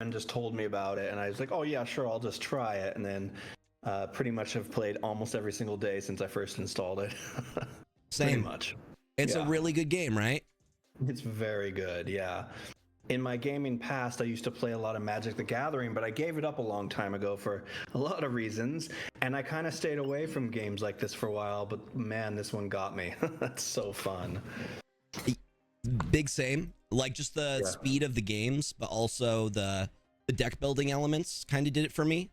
friend just told me about it, and I was like, oh yeah, sure, I'll just try it. And then pretty much have played almost every single day since I first installed it. Same. Pretty much. It's a really good game, right? It's very good, yeah. In my gaming past, I used to play a lot of Magic the Gathering, but I gave it up a long time ago for a lot of reasons. And I kind of stayed away from games like this for a while, but man, this one got me. That's so fun. Big same. Like just the speed of the games, but also the deck building elements kind of did it for me.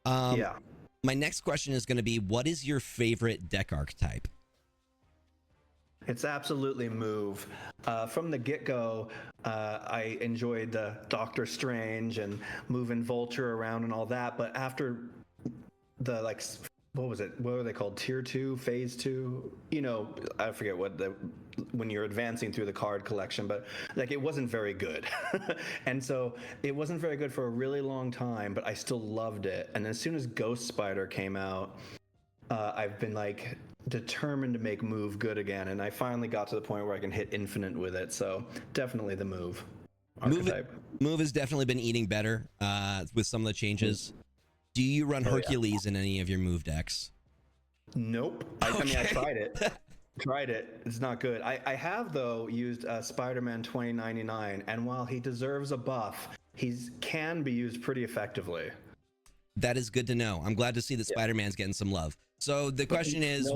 Yeah. My next question is going to be, what is your favorite deck archetype? It's absolutely move. From the get-go, I enjoyed the Doctor Strange and moving Vulture around and all that, but after the, like, what was it? What were they called? Tier 2, Phase 2? You know, I forget when you're advancing through the card collection, but like it wasn't very good. And so it wasn't very good for a really long time, but I still loved it. And as soon as Ghost Spider came out, I've been like determined to make move good again, and I finally got to the point where I can hit infinite with it. So definitely the move archetype. Move has definitely been eating better with some of the changes. Do you run Hercules in any of your move decks? Nope. I mean, I tried it. It's not good. I have, though, used Spider-Man 2099, and while he deserves a buff, he can be used pretty effectively. That is good to know. I'm glad to see that Spider-Man's getting some love. So the question is,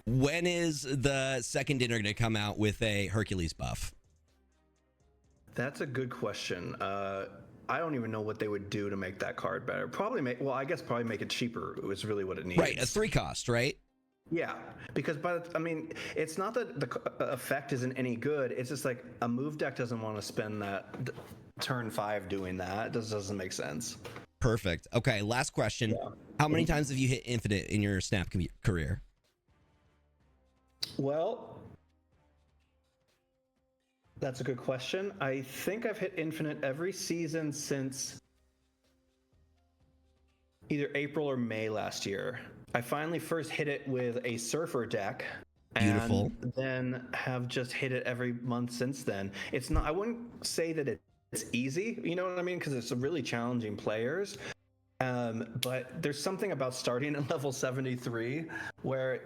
when is the second dinner going to come out with a Hercules buff? That's a good question. I don't even know what they would do to make that card better. Probably make it cheaper is really what it needs. Right, a 3 cost, right? Yeah, because it's not that the effect isn't any good. It's just like a move deck doesn't want to spend that turn 5 doing that. It just doesn't make sense. Perfect. Okay, last question. Yeah. How many times have you hit infinite in your Snap career? Well, that's a good question. I think I've hit infinite every season since either April or May last year. I finally first hit it with a Surfer deck. Beautiful. And then have just hit it every month since then. It's not, I wouldn't say that it's easy, you know what I mean? Because it's really challenging players. But there's something about starting at level 73 where,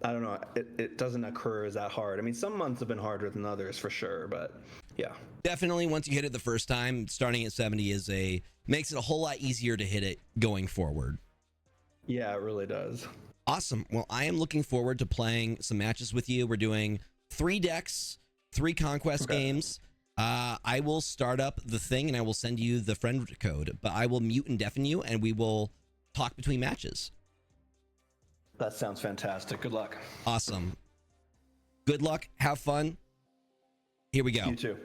I don't know, it doesn't occur as that hard. I mean, some months have been harder than others for sure, but yeah. Definitely once you hit it the first time, starting at 70 makes it a whole lot easier to hit it going forward. Yeah, it really does. Awesome. Well, I am looking forward to playing some matches with you. We're doing 3 decks, 3 conquest games. I will start up the thing and I will send you the friend code, but I will mute and deafen you and we will talk between matches. That sounds fantastic. Good luck. Awesome. Good luck. Have fun. Here we go. You too.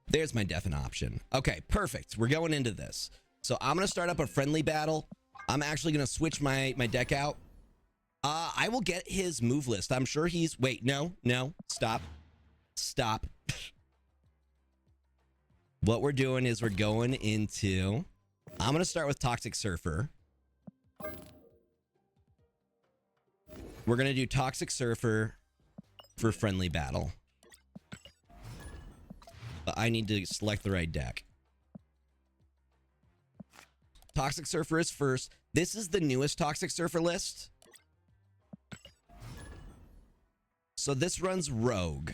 There's my deafen option. Okay, perfect. We're going into this. So I'm going to start up a friendly battle. I'm actually going to switch my deck out. I will get his move list. I'm sure he's... Wait, no. Stop. What we're doing is we're going into... I'm going to start with Toxic Surfer. We're going to do Toxic Surfer for friendly battle. But I need to select the right deck. Toxic Surfer is first. This is the newest Toxic Surfer list. So this runs Rogue.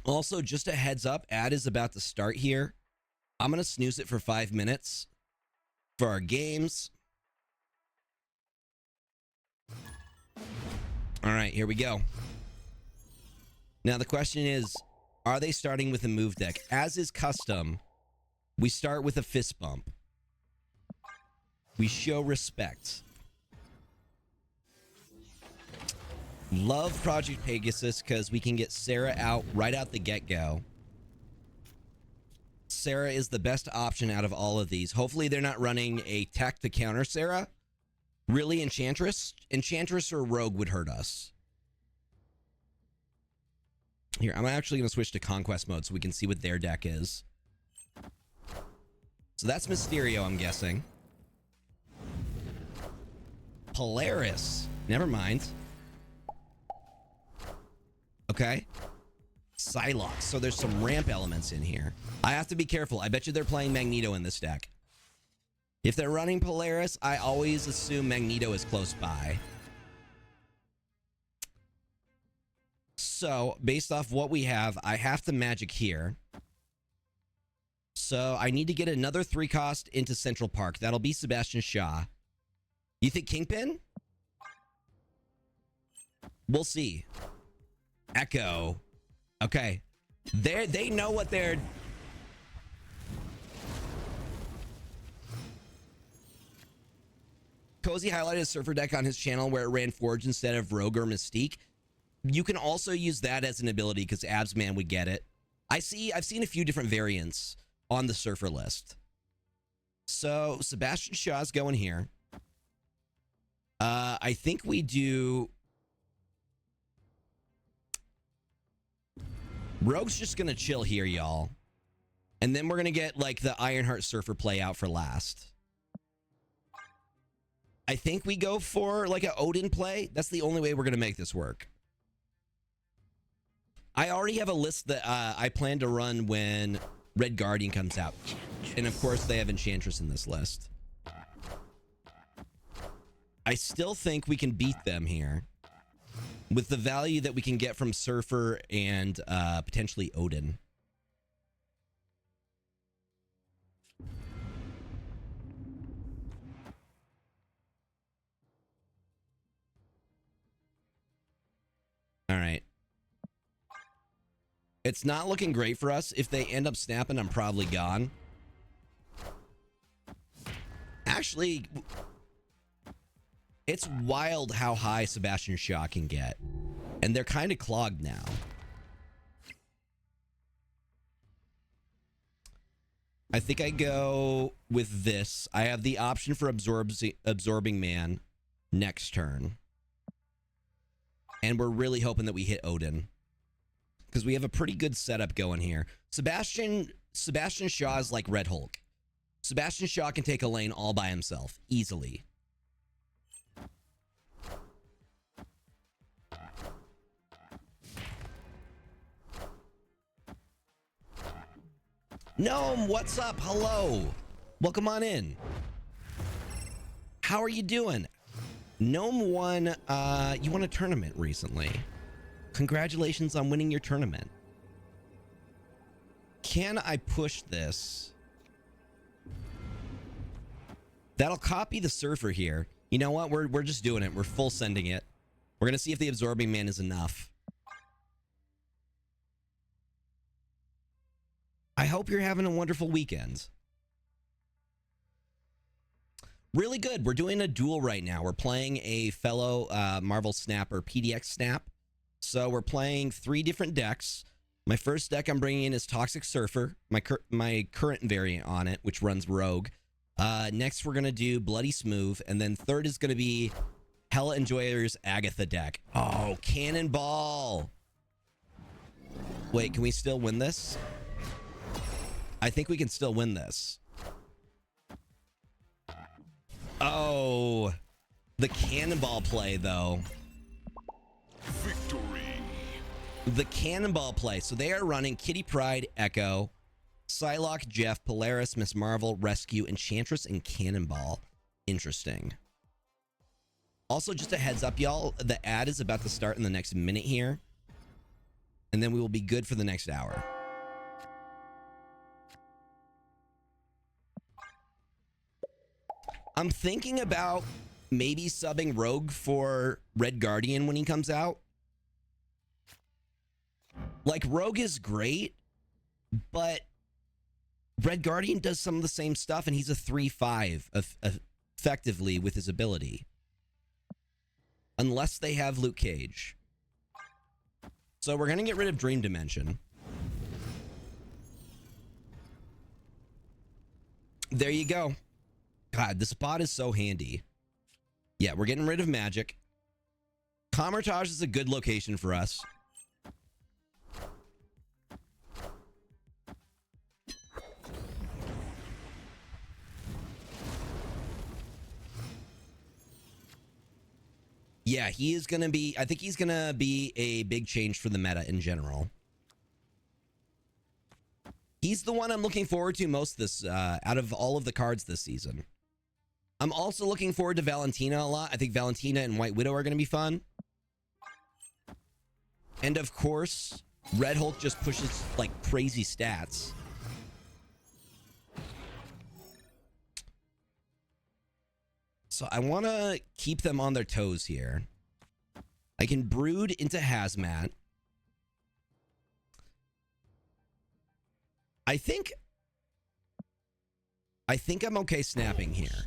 Also, just a heads up, ad is about to start here. I'm going to snooze it for 5 minutes for our games. All right, here we go. Now, the question is, are they starting with a move deck? As is custom, we start with a fist bump. We show respect. Love Project Pegasus because we can get Sarah out right out the get-go. Sarah is the best option out of all of these. Hopefully they're not running a tech to counter Sarah. Really, Enchantress? Enchantress or Rogue would hurt us. Here, I'm actually going to switch to Conquest mode so we can see what their deck is. So that's Mysterio, I'm guessing. Polaris. Never mind. Okay. Psylocke. So there's some ramp elements in here. I have to be careful. I bet you they're playing Magneto in this deck. If they're running Polaris, I always assume Magneto is close by. So, based off what we have, I have to magic here. So, I need to get another 3-cost into Central Park. That'll be Sebastian Shaw. You think Kingpin? We'll see. Echo. Okay. They know what they're... Cozy highlighted a Surfer deck on his channel where it ran Forge instead of Rogue or Mystique. You can also use that as an ability because Absman would get it. I've seen a few different variants on the Surfer list. So Sebastian Shaw's going here. I think we do... Rogue's just going to chill here, y'all. And then we're going to get like the Ironheart Surfer play out for last. I think we go for like an Odin play. That's the only way we're going to make this work. I already have a list that I plan to run when Red Guardian comes out. And of course they have Enchantress in this list. I still think we can beat them here with the value that we can get from Surfer and potentially Odin. All right. It's not looking great for us. If they end up snapping, I'm probably gone. Actually, it's wild how high Sebastian Shaw can get. And they're kind of clogged now. I think I go with this. I have the option for Absorbing Man next turn. And we're really hoping that we hit Odin. Because we have a pretty good setup going here. Sebastian Shaw is like Red Hulk. Sebastian Shaw can take a lane all by himself. Easily. Gnome, what's up? Hello. Welcome on in. How are you doing? Gnome won, you won a tournament recently. Congratulations on winning your tournament. Can I push this? That'll copy the Surfer here. You know what? We're just doing it. We're full sending it. We're going to see if the Absorbing Man is enough. I hope you're having a wonderful weekend. Really good. We're doing a duel right now. We're playing a fellow Marvel Snap or PDX Snap. So we're playing 3 different decks. My first deck I'm bringing in is Toxic Surfer, my current variant on it, which runs Rogue. Next, we're going to do Bloody Smooth. And then third is going to be Hella Enjoyer's Agatha deck. Oh, Cannonball. Wait, can we still win this? I think we can still win this. Oh, the Cannonball play, though. Victory. The Cannonball play. So they are running Kitty Pryde, Echo, Psylocke, Jeff, Polaris, Miss Marvel, Rescue, Enchantress, and Cannonball. Interesting. Also, just a heads up, y'all. The ad is about to start in the next minute here. And then we will be good for the next hour. I'm thinking about maybe subbing Rogue for Red Guardian when he comes out. Like, Rogue is great, but Red Guardian does some of the same stuff, and he's a 3/5 effectively with his ability. Unless they have Luke Cage. So we're going to get rid of Dream Dimension. There you go. God, the spot is so handy. Yeah, we're getting rid of Magic. Comertage is a good location for us. Yeah, he is going to be, I think he's going to be a big change for the meta in general. He's the one I'm looking forward to most this, out of all of the cards this season. I'm also looking forward to Valentina a lot. I think Valentina and White Widow are going to be fun. And of course, Red Hulk just pushes like crazy stats. So I want to keep them on their toes here. I can brood into Hazmat. I think I'm okay snapping here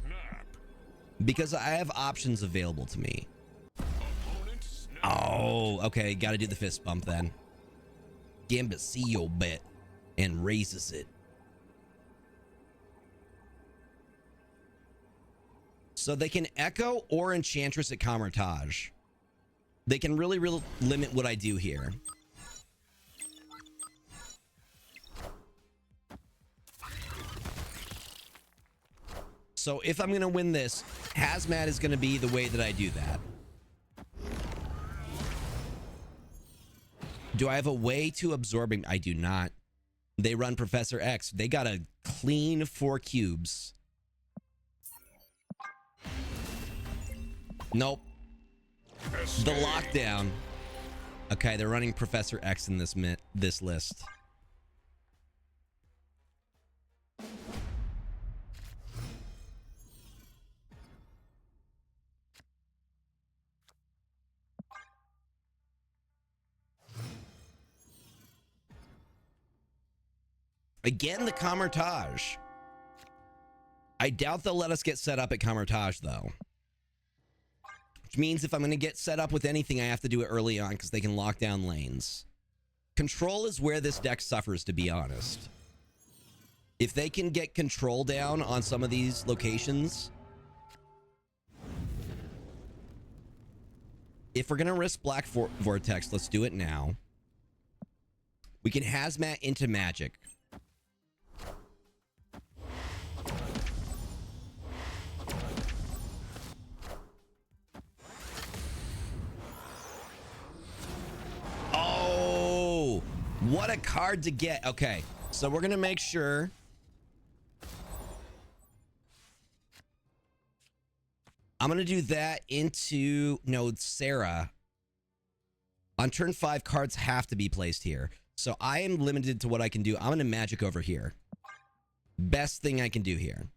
because I have options available to me. Oh, okay. Got to do the fist bump then. Gambit see your bet and raises it. So they can Echo or Enchantress at Camartage. They can really limit what I do here. So if I'm going to win this, Hazmat is going to be the way that I do that. Do I have a way to absorbing? I do not. They run Professor X. They got a clean 4 cubes. Nope. The lockdown. Okay, they're running Professor X in this list. Again, the Camartage. I doubt they'll let us get set up at Camartage, though. Which means if I'm going to get set up with anything, I have to do it early on because they can lock down lanes. Control is where this deck suffers, to be honest. If they can get control down on some of these locations... If we're going to risk Black Vortex, let's do it now. We can Hazmat into Magic. Oh, what a card to get. Okay, so we're going to make sure... I'm going to do that into... No, Sarah. On turn 5, cards have to be placed here. So I am limited to what I can do. I'm going to Magic over here. Best thing I can do here.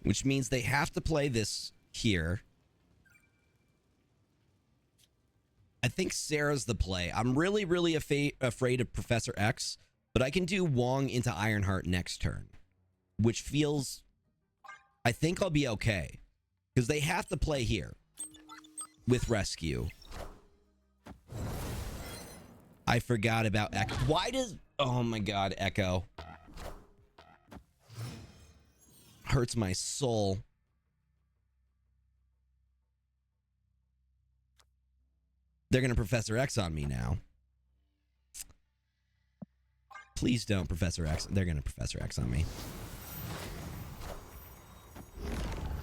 Which means they have to play this here. I think Sarah's the play. I'm really afraid of Professor X, but I can do Wong into Ironheart next turn, which feels... I think I'll be okay, because they have to play here with Rescue. I forgot about Echo. Why does... Oh my god, Echo. Hurts my soul. They're going to Professor X on me now. Please don't Professor X. They're going to Professor X on me.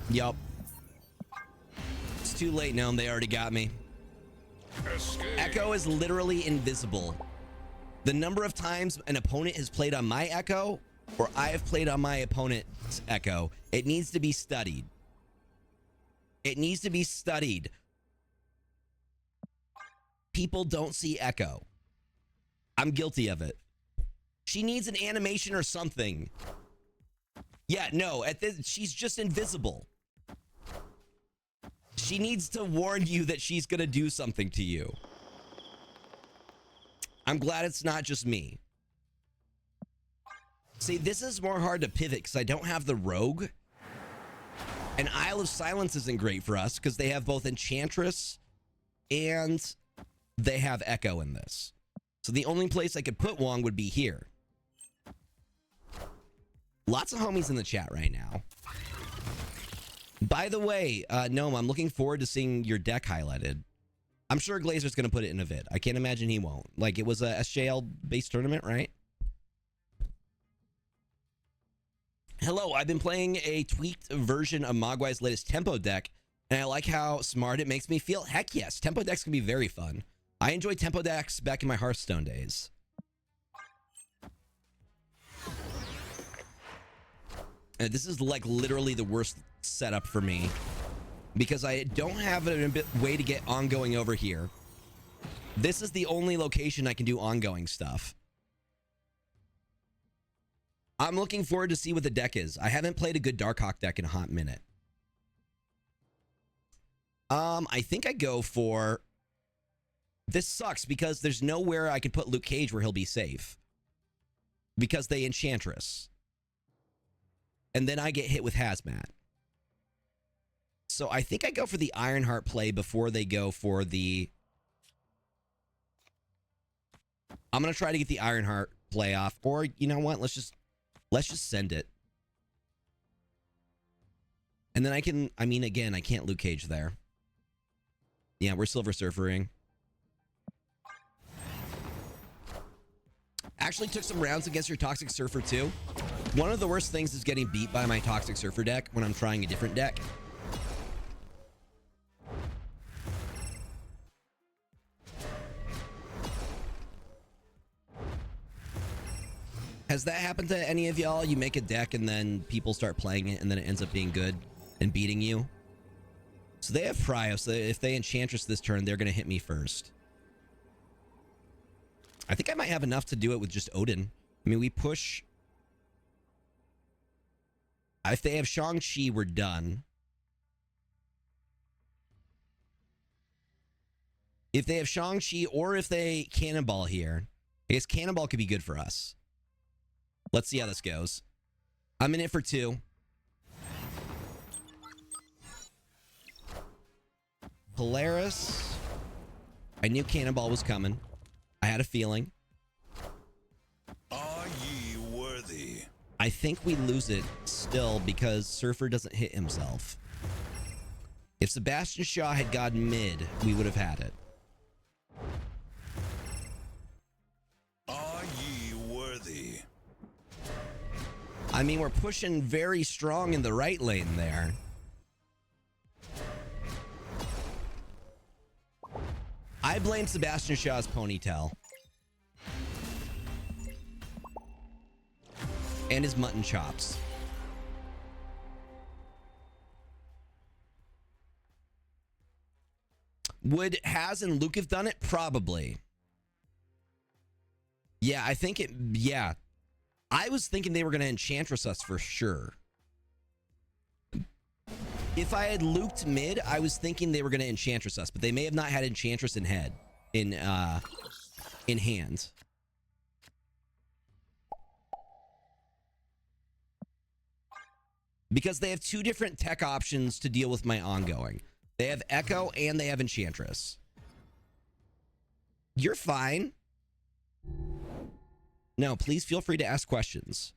Yup. It's too late now. They already got me. Echo is literally invisible. The number of times an opponent has played on my Echo, or I have played on my opponent's Echo, it needs to be studied. It needs to be studied. People don't see Echo. I'm guilty of it. She needs an animation or something. Yeah, no, at this, she's just invisible. She needs to warn you that she's gonna do something to you. I'm glad it's not just me. See, this is more hard to pivot because I don't have the Rogue. And Isle of Silence isn't great for us because they have both Enchantress and they have Echo in this. So the only place I could put Wong would be here. Lots of homies in the chat right now. By the way, Gnome, I'm looking forward to seeing your deck highlighted. I'm sure Glazer's going to put it in a vid. I can't imagine he won't. Like, it was a SJL-based tournament, right? Hello, I've been playing a tweaked version of Mogwai's latest tempo deck, and I like how smart it makes me feel. Heck yes, tempo decks can be very fun. I enjoyed tempo decks back in my Hearthstone days. And this is like literally the worst setup for me because I don't have a way to get ongoing over here. This is the only location I can do ongoing stuff. I'm looking forward to see what the deck is. I haven't played a good Darkhawk deck in a hot minute. I think I go for... This sucks because there's nowhere I can put Luke Cage where he'll be safe. Because they Enchantress. And then I get hit with Hazmat. So I think I go for the Ironheart play before they go for the... I'm going to try to get the Ironheart play off. Or, you know what? Let's just send it. And then I can... I mean, again, I can't Luke Cage there. Yeah, we're Silver Surfering. Actually took some rounds against your Toxic Surfer too. One of the worst things is getting beat by my Toxic Surfer deck when I'm trying a different deck. Has that happened to any of y'all? You make a deck and then people start playing it and then it ends up being good and beating you? So they have Prio, so if they Enchantress this turn, they're going to hit me first. I think I might have enough to do it with just Odin. I mean, we push... If they have Shang-Chi, we're done. If they have Shang-Chi or if they Cannonball here, I guess Cannonball could be good for us. Let's see how this goes. I'm in it for 2. Polaris. I knew Cannonball was coming. I had a feeling. Are ye worthy? I think we lose it still because Surfer doesn't hit himself. If Sebastian Shaw had gone mid, we would have had it. Are ye worthy? I mean, we're pushing very strong in the right lane there. I blame Sebastian Shaw's ponytail. And his mutton chops. Would Haz and Luke have done it? Probably. Yeah, I think it... Yeah. I was thinking they were going to Enchantress us for sure. If I had Luked mid, I was thinking they were going to Enchantress us, but they may have not had Enchantress in head. In hand. Because they have 2 different tech options to deal with my ongoing. They have Echo and they have Enchantress. You're fine. No, please feel free to ask questions.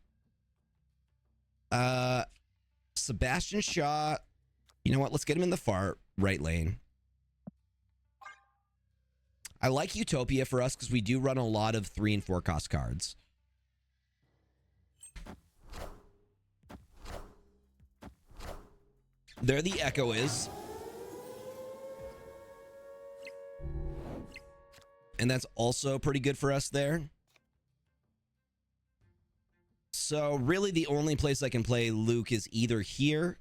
Sebastian Shaw. You know what? Let's get him in the far right lane. I like Utopia for us because we do run a lot of 3 and 4 cost cards. There the Echo is. And that's also pretty good for us there. So really the only place I can play Luke is either here.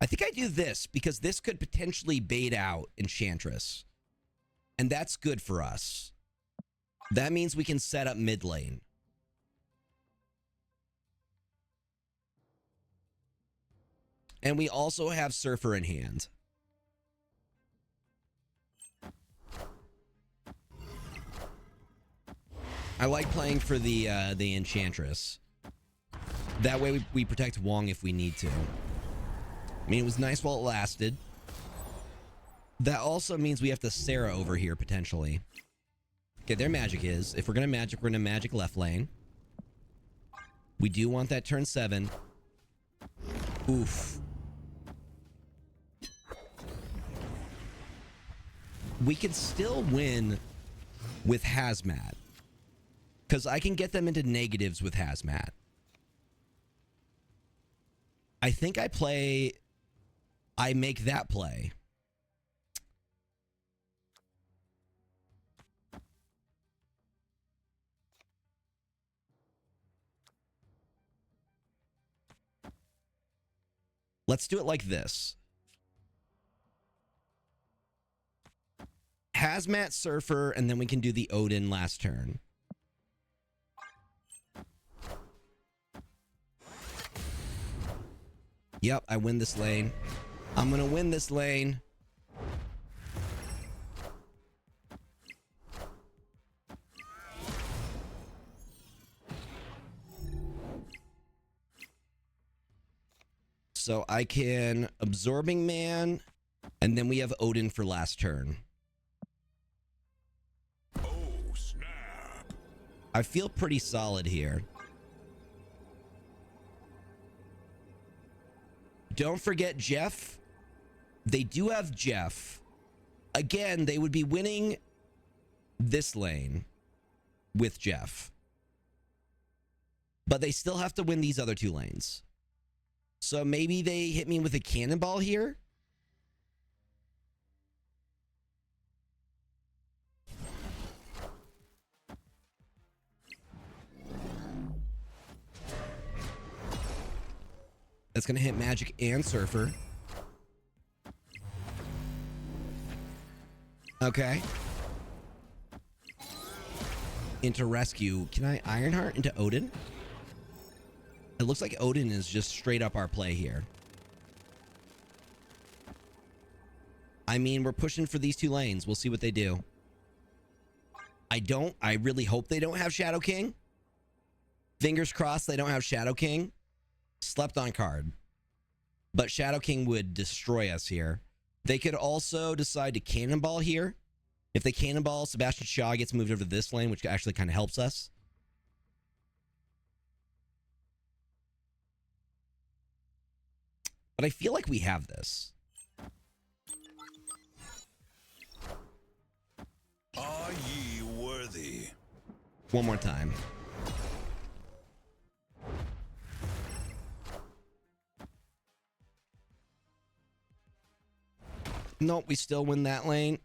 I think I do this because this could potentially bait out Enchantress. And that's good for us. That means we can set up mid lane. And we also have Surfer in hand. I like playing for the Enchantress. That way we protect Wong if we need to. I mean, it was nice while it lasted. That also means we have to Sarah over here, potentially. Okay, their magic is, if we're going to magic left lane. We do want that turn 7. Oof. we could still win with Hazmat. Because I can get them into negatives with Hazmat. I think I make that play. Let's do it like this. Hazmat Surfer, and then we can do the Odin last turn. Yep, I win this lane. I'm gonna win this lane. So I can Absorbing Man, and then we have Odin for last turn. Oh, snap. I feel pretty solid here. Don't forget Jeff. They do have Jeff. Again, they would be winning this lane with Jeff. But they still have to win these other two lanes. So maybe they hit me with a cannonball here. That's going to hit Magic and Surfer. Okay. Into Rescue. Can I Ironheart into Odin? It looks like Odin is just straight up our play here. I mean, we're pushing for these two lanes. We'll see what they do. I really hope they don't have Shadow King. Fingers crossed they don't have Shadow King. Slept on card. But Shadow King would destroy us here. They could also decide to Cannonball here. If they Cannonball, Sebastian Shaw gets moved over to this lane, which actually kind of helps us. But I feel like we have this. Are ye worthy? One more time. Nope, we still win that lane.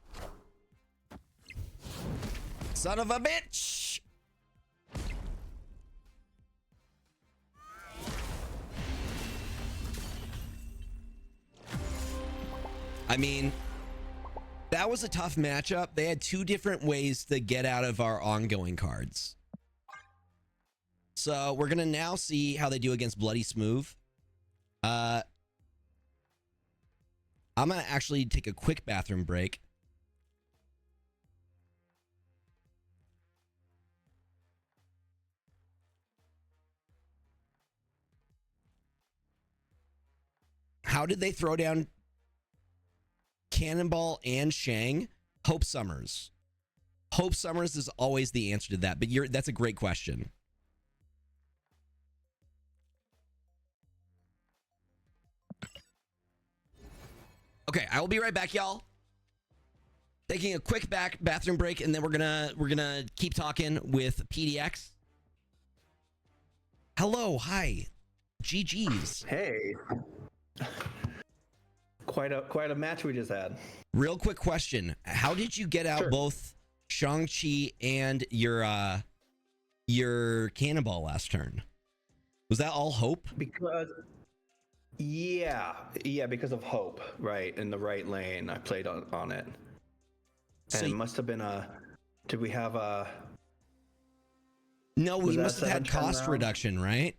Son of a bitch! I mean, that was a tough matchup. They had two different ways to get out of our ongoing cards. So we're going to now see how they do against Bloody Smooth. I'm going to actually take a quick bathroom break. How did they throw down Cannonball and Shang? Hope Summers. Hope Summers is always the answer to that, but that's a great question. Okay, I will be right back, y'all. Taking a quick bathroom break, and then we're gonna keep talking with PDX. Hello, hi, GG's. Hey. Quite a match we just had. Real quick question: how did you get out Sure. both Shang-Chi and your Cannonball last turn? Was that all Hope? Because because of Hope, right, in the right lane. I played on it. And So it must have been did we have a no, we was that must have had 7 cost round? reduction, right?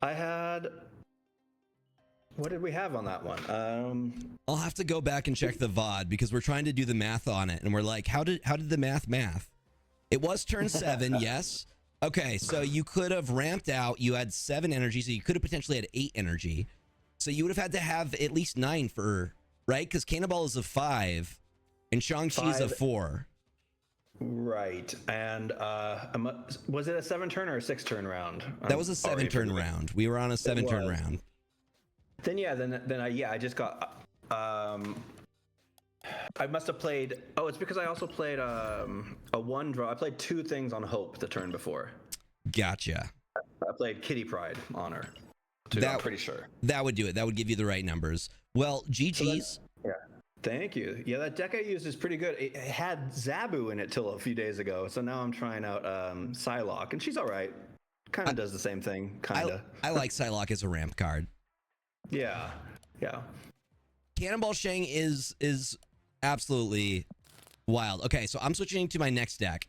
I had, what did we have on that one? I'll have to go back and check the VOD because we're trying to do the math on it, and we're like, how did the math? It was turn 7, yes. Okay, so you could have ramped out. You had 7 energy, so you could have potentially had 8 energy. So you would have had to have at least 9 for, right? Because Cannonball is a 5, and Shang-Chi is a 5. 4. Right. And was it a 7-turn or a 6-turn round? That was a 7-turn round. We were on a 7-turn was. round. Then I just got I must have played. Oh, it's because I also played a one draw. I played two things on Hope the turn before. Gotcha. I played Kitty Pride on her. Too, I'm pretty sure. That would do it. That would give you the right numbers. Well, GG's. Yeah. Thank you. Yeah, that deck I used is pretty good. It had Zabu in it till a few days ago, so now I'm trying out Psylocke, and she's all right. Kind of does the same thing, kind of. I like Psylocke as a ramp card. Yeah, yeah. Cannonball Shang is absolutely wild. Okay, so I'm switching to my next deck.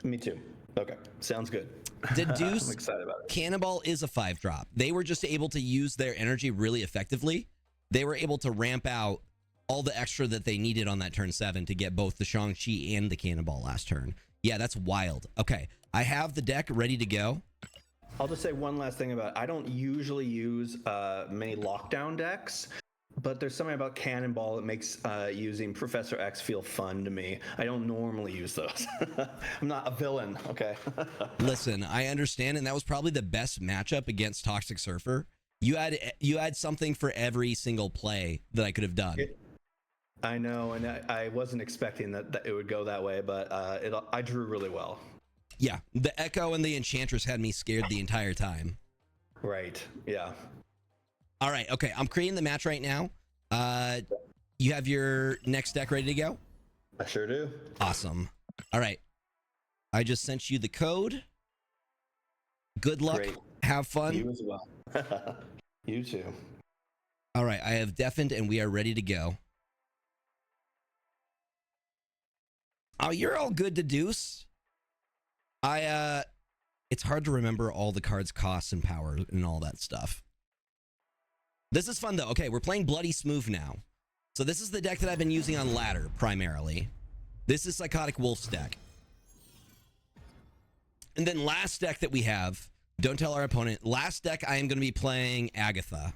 Me too. Okay, sounds good. Deduce. I'm excited about it. Cannonball is a 5-drop. They were just able to use their energy really effectively. They were able to ramp out all the extra that they needed on that turn 7 to get both the Shang-Chi and the Cannonball last turn. Yeah, that's wild. Okay, I have the deck ready to go. I'll just say one last thing about it. I don't usually use many lockdown decks, but there's something about Cannonball that makes using Professor X feel fun to me. I don't normally use those. I'm not a villain, okay? Listen, I understand, and that was probably the best matchup against Toxic Surfer. You had something for every single play that I could have done. I know, and I wasn't expecting that it would go that way, but I drew really well. Yeah, the Echo and the Enchantress had me scared the entire time. Right, yeah. All right, okay, I'm creating the match right now. You have your next deck ready to go? I sure do. Awesome. All right. I just sent you the code. Good luck. Great. Have fun. You as well. You too. All right, I have deafened and we are ready to go. Oh, you're all good to deuce. It's hard to remember all the cards' costs and power and all that stuff. This is fun though. Okay, we're playing Bloody Smooth now. So this is the deck that I've been using on ladder primarily. This is Psychotic Wolf's deck. And then last deck that we have, don't tell our opponent, last deck I am going to be playing Agatha.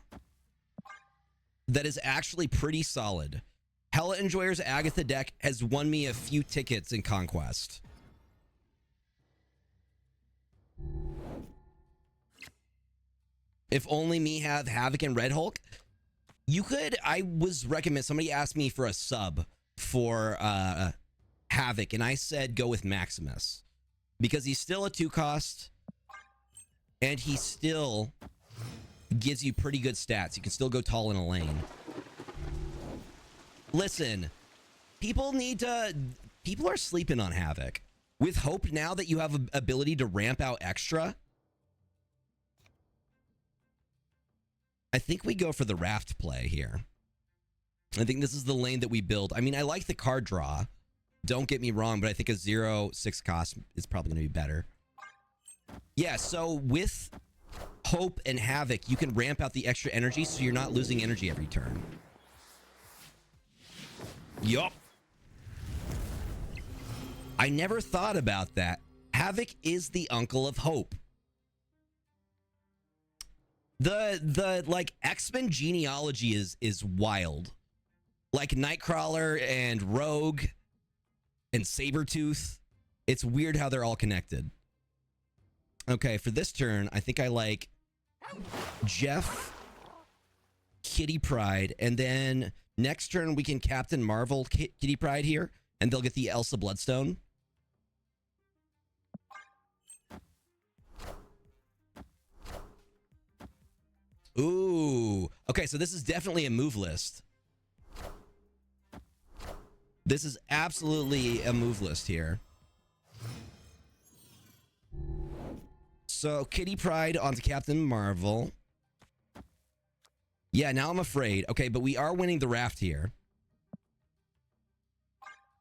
That is actually pretty solid. Hella Enjoyer's Agatha deck has won me a few tickets in Conquest. If only me have Havoc and Red Hulk. You could, somebody asked me for a sub for Havoc, and I said go with Maximus. Because he's still a 2-cost, and he still gives you pretty good stats. You can still go tall in a lane. Listen, people are sleeping on Havoc. With Hope now that you have an ability to ramp out extra, I think we go for the raft play here. I think this is the lane that we build. I mean, I like the card draw. Don't get me wrong, but I think a 0/6 cost is probably going to be better. Yeah, so with Hope and Havoc, you can ramp out the extra energy so you're not losing energy every turn. Yup. I never thought about that. Havoc is the uncle of Hope. The like X-Men genealogy is wild. Like Nightcrawler and Rogue and Sabretooth. It's weird how they're all connected. Okay, for this turn, I think I like Jeff, Kitty Pride, and then next turn we can Captain Marvel Kitty Pride here, and they'll get the Elsa Bloodstone. Ooh. Okay, so this is definitely a move list. This is absolutely a move list here. So, Kitty Pride onto Captain Marvel. Yeah, now I'm afraid. Okay, but we are winning the raft here.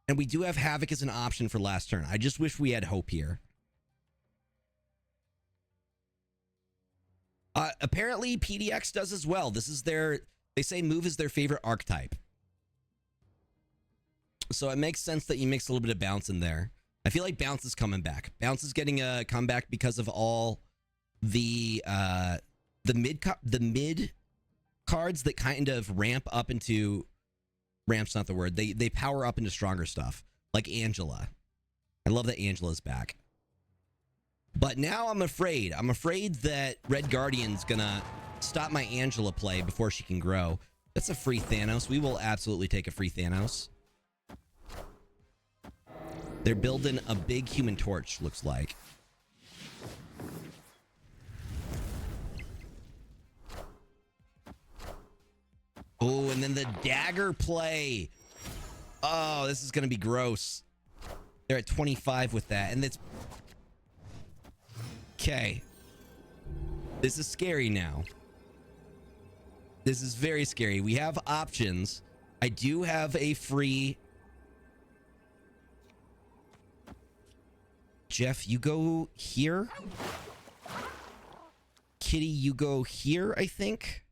And we do have Havoc as an option for last turn. I just wish we had Hope here. Apparently, PDX does as well. This is they say move is their favorite archetype. So it makes sense that you mix a little bit of bounce in there. I feel like bounce is coming back. Bounce is getting a comeback because of all the mid cards that kind of ramp up into, ramp's not the word. They power up into stronger stuff, like Angela. I love that Angela's back. But now I'm afraid. I'm afraid that Red Guardian's gonna stop my Angela play before she can grow. That's a free Thanos. We will absolutely take a free Thanos. They're building a big Human Torch, looks like. Oh, and then the dagger play. Oh, this is going to be gross. They're at 25 with that. And it's... Okay. This is scary now. This is very scary. We have options. I do have a free... Jeff, you go here. Kitty, you go here, I think.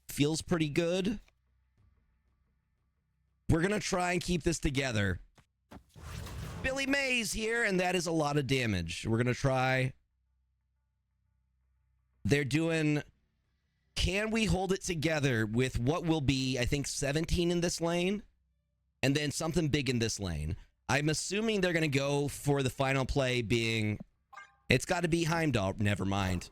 Feels pretty good. We're going to try and keep this together. Billy Mays here, and that is a lot of damage. We're going to try. They're doing... Can we hold it together with what will be, I think, 17 in this lane? And then something big in this lane. I'm assuming they're going to go for the final play being... It's got to be Heimdall. Never mind.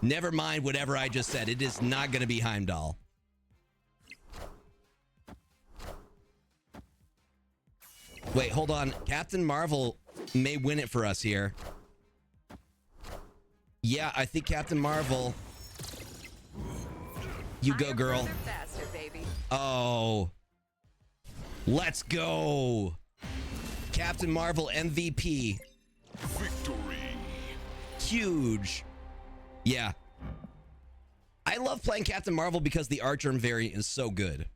Never mind whatever I just said. It is not going to be Heimdall. Wait, hold on. Captain Marvel may win it for us here. Yeah, I think Captain Marvel... You go, girl. Faster, baby. Oh. Let's go. Captain Marvel MVP. Victory. Huge. Yeah. I love playing Captain Marvel because the Archer variant is so good.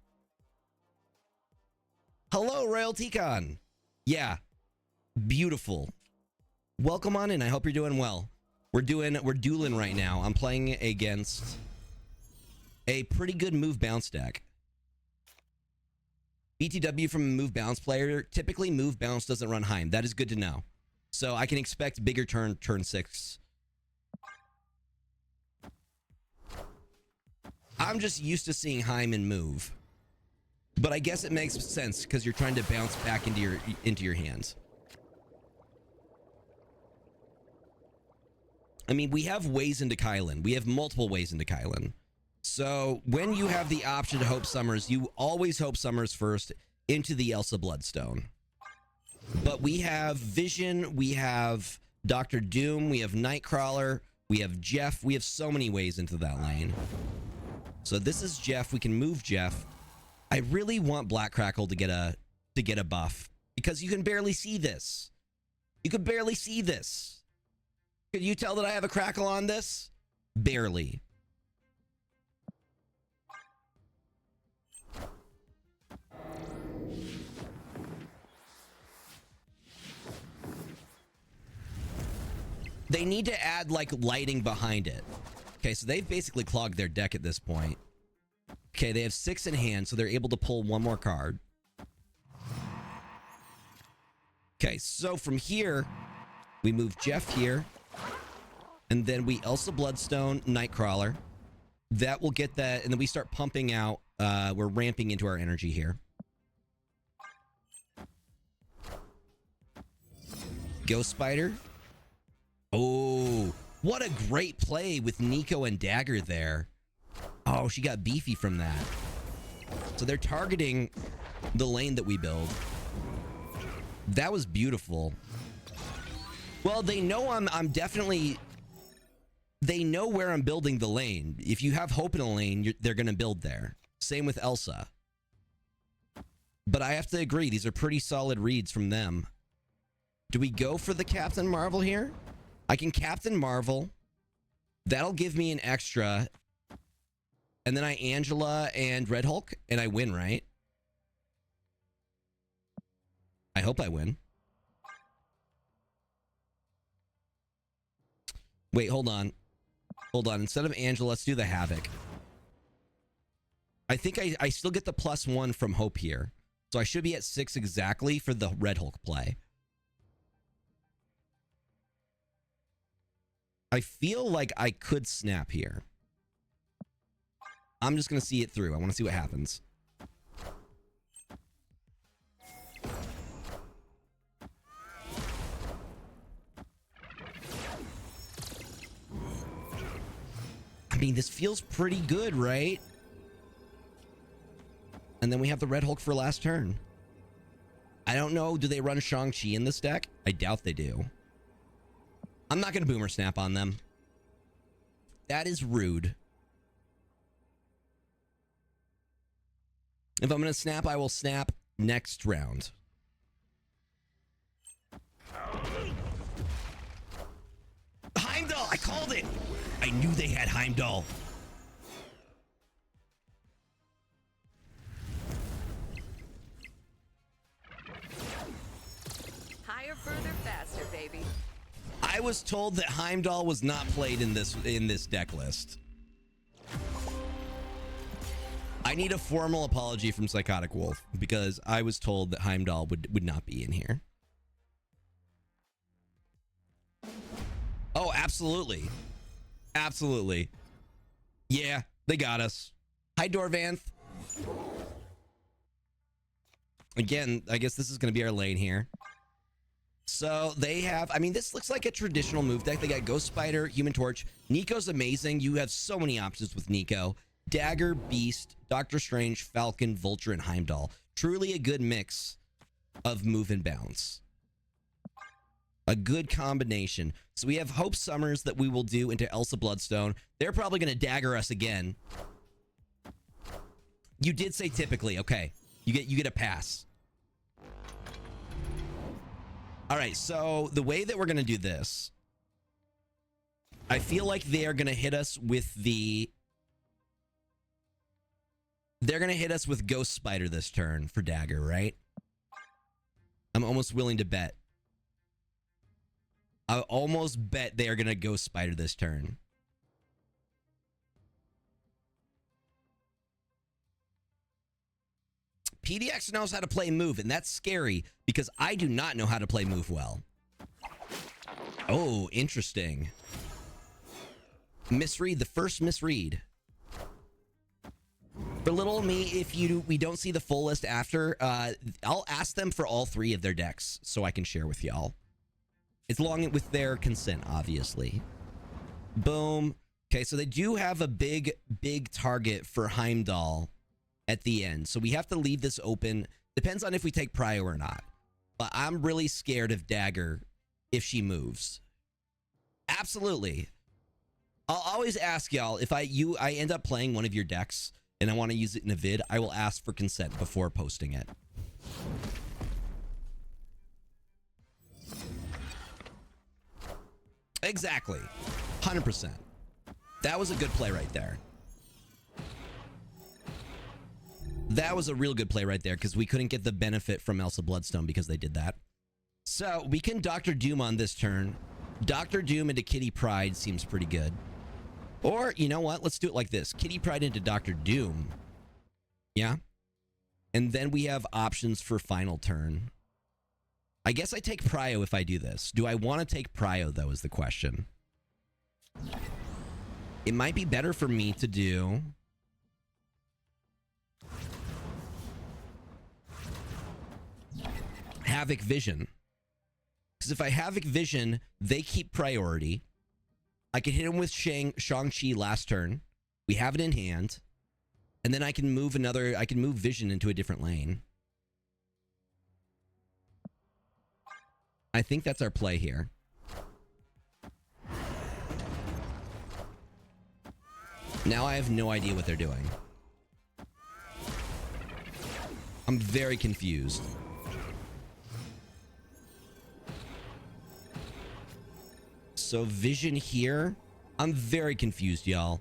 Hello, Royalty-Con. Yeah. Beautiful. Welcome on in. I hope you're doing well. We're dueling right now. I'm playing against a pretty good move bounce deck. BTW from a move bounce player. Typically, move bounce doesn't run Heim. That is good to know. So I can expect bigger turn 6. I'm just used to seeing Heim and move. But I guess it makes sense because you're trying to bounce back into your hands. I mean, we have ways into Kylan. We have multiple ways into Kylan. So when you have the option to Hope Summers, you always Hope Summers first into the Elsa Bloodstone. But we have Vision, we have Dr. Doom, we have Nightcrawler, we have Jeff. We have so many ways into that lane. So this is Jeff. We can move Jeff. I really want Black Crackle to get a buff because you can barely see this. You can barely see this. Could you tell that I have a crackle on this? Barely. They need to add like lighting behind it. Okay, so they've basically clogged their deck at this point. Okay, they have 6 in hand, so they're able to pull one more card. Okay, so from here, we move Jeff here. And then we Elsa Bloodstone, Nightcrawler. That will get that, and then we start pumping out. We're ramping into our energy here. Ghost Spider. Oh, what a great play with Nico and Dagger there. Oh, she got beefy from that. So they're targeting the lane that we build. That was beautiful. Well, they know I'm definitely... They know where I'm building the lane. If you have Hope in a lane, they're going to build there. Same with Elsa. But I have to agree, these are pretty solid reads from them. Do we go for the Captain Marvel here? I can Captain Marvel. That'll give me an extra. And then I Angela and Red Hulk, and I win, right? I hope I win. Wait, hold on. Hold on. Instead of Angela, let's do the Havoc. I think I still get the +1 from Hope here. So I should be at 6 exactly for the Red Hulk play. I feel like I could snap here. I'm just going to see it through. I want to see what happens. I mean, this feels pretty good, right? And then we have the Red Hulk for last turn. I don't know. Do they run Shang-Chi in this deck? I doubt they do. I'm not going to Boomer Snap on them. That is rude. If I'm going to snap, I will snap next round. Heimdall! I called it! I knew they had Heimdall. Higher, further, faster, baby. I was told that Heimdall was not played in this deck list. I need a formal apology from Psychotic Wolf because I was told that Heimdall would not be in here. Oh, absolutely. Absolutely. Yeah, they got us. Hi, Dorvanth. Again, I guess this is going to be our lane here. So they have, I mean, this looks like a traditional move deck. They got Ghost Spider, Human Torch. Nico's amazing. You have so many options with Nico. Dagger, Beast, Doctor Strange, Falcon, Vulture, and Heimdall. Truly a good mix of move and bounce. A good combination. So we have Hope Summers that we will do into Elsa Bloodstone. They're probably going to dagger us again. You did say typically. Okay. You get a pass. All right. So the way that we're going to do this, I feel like they are going to hit us with the... They're going to hit us with Ghost Spider this turn for dagger, right? I'm almost willing to bet. I almost bet they are going to Ghost Spider this turn. PDX knows how to play move, and that's scary because I do not know how to play move well. Oh, interesting. Misread, the first misread. For little me, if we don't see the full list after, I'll ask them for all three of their decks so I can share with y'all. As long with their consent, obviously. Boom. Okay, so they do have a big target for Heimdall at the end. So we have to leave this open. Depends on if we take Prio or not. But I'm really scared of Dagger if she moves. Absolutely. I'll always ask y'all, if I end up playing one of your decks and I want to use it in a vid, I will ask for consent before posting it. Exactly. 100%. That was a good play right there. That was a real good play right there because we couldn't get the benefit from Elsa Bloodstone because they did that. So we can Dr. Doom on this turn. Dr. Doom into Kitty Pryde seems pretty good. Or, you know what? Let's do it like this. Kitty Pryde into Dr. Doom. Yeah? And then we have options for final turn. I guess I take Prio if I do this. Do I want to take Prio, though, is the question. It might be better for me to do... Havoc Vision. Because if I Havoc Vision, they keep priority. I can hit him with Shang-Chi last turn. We have it in hand. And then I can move Vision into a different lane. I think that's our play here. Now I have no idea what they're doing. I'm very confused. So Vision here. I'm very confused, y'all.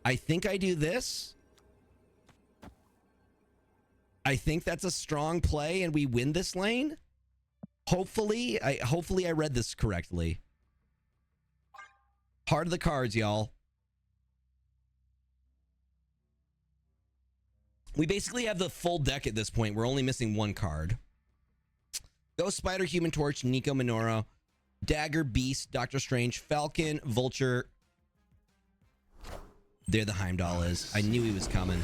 I think I do this. I think that's a strong play and we win this lane. Hopefully I read this correctly. Heart of the cards, y'all. We basically have the full deck at this point. We're only missing one card. Ghost Spider, Human Torch, Nico Minoru, Dagger, Beast, Doctor Strange, Falcon, Vulture. There the Heimdall is. I knew he was coming.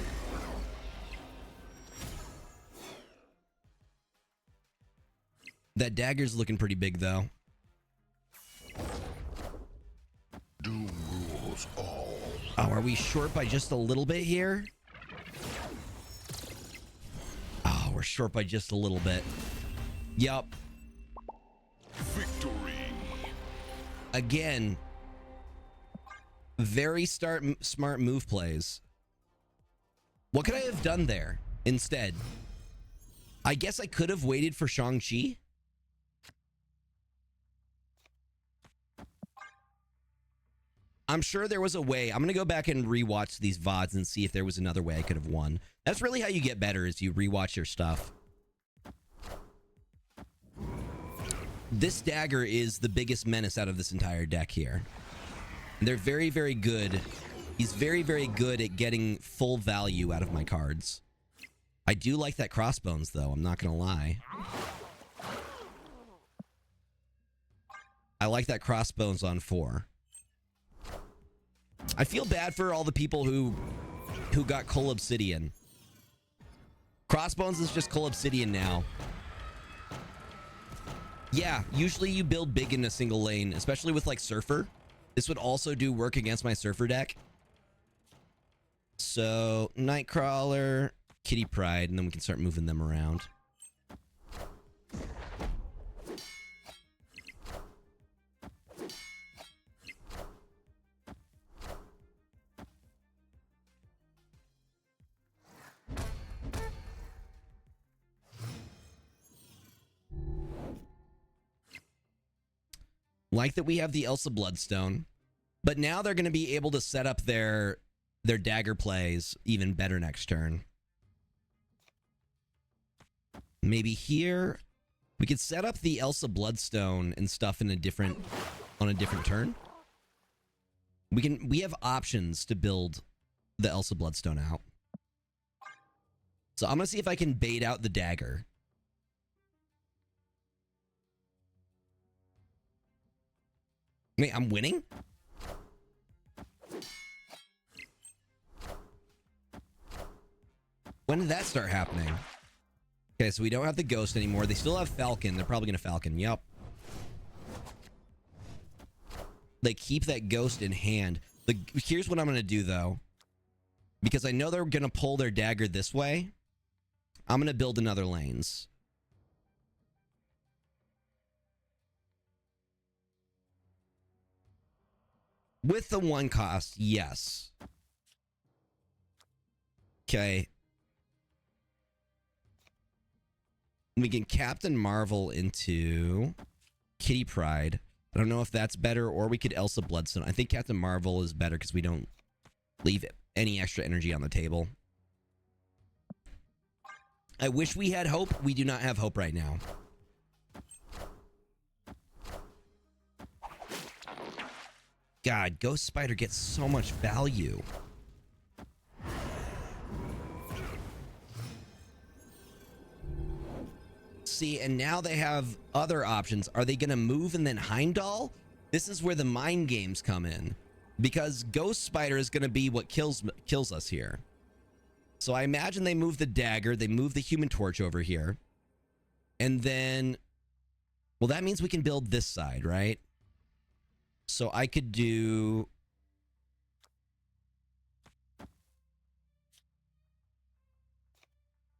That dagger's looking pretty big, though. Doom rules all. Oh, are we short by just a little bit here? Oh, we're short by just a little bit. Yup. Victory. Again, very smart move plays. What could I have done there instead? I guess I could have waited for Shang-Chi. I'm sure there was a way. I'm going to go back and rewatch these VODs and see if there was another way I could have won. That's really how you get better, is you rewatch your stuff. This dagger is the biggest menace out of this entire deck here. They're very, very good. He's very, very good at getting full value out of my cards. I do like that crossbones, though. I'm not going to lie. I like that crossbones on 4. I feel bad for all the people who got Coal Obsidian. Crossbones is just Coal Obsidian now. Yeah, usually you build big in a single lane, especially with like Surfer. This would also do work against my Surfer deck. So, Nightcrawler, Kitty Pryde, and then we can start moving them around. Like that we have the Elsa Bloodstone, but now they're going to be able to set up their dagger plays even better next turn. Maybe here we could set up the Elsa Bloodstone and stuff in on a different turn. We have options to build the Elsa Bloodstone out. So I'm going to see if I can bait out the dagger. Wait, I'm winning? When did that start happening? Okay, so we don't have the ghost anymore. They still have Falcon. They're probably going to Falcon. Yep. They keep that ghost in hand. Here's what I'm going to do, though. Because I know they're going to pull their dagger this way. I'm going to build another lanes. With the 1 cost, yes. Okay. We can Captain Marvel into Kitty Pryde. I don't know if that's better, or we could Elsa Bloodstone. I think Captain Marvel is better because we don't leave any extra energy on the table. I wish we had hope. We do not have hope right now. God, Ghost Spider gets so much value. See, and now they have other options. Are they going to move and then Heimdall? This is where the mind games come in. Because Ghost Spider is going to be what kills us here. So I imagine they move the dagger. They move the Human Torch over here. And then... Well, that means we can build this side, right? So I could do...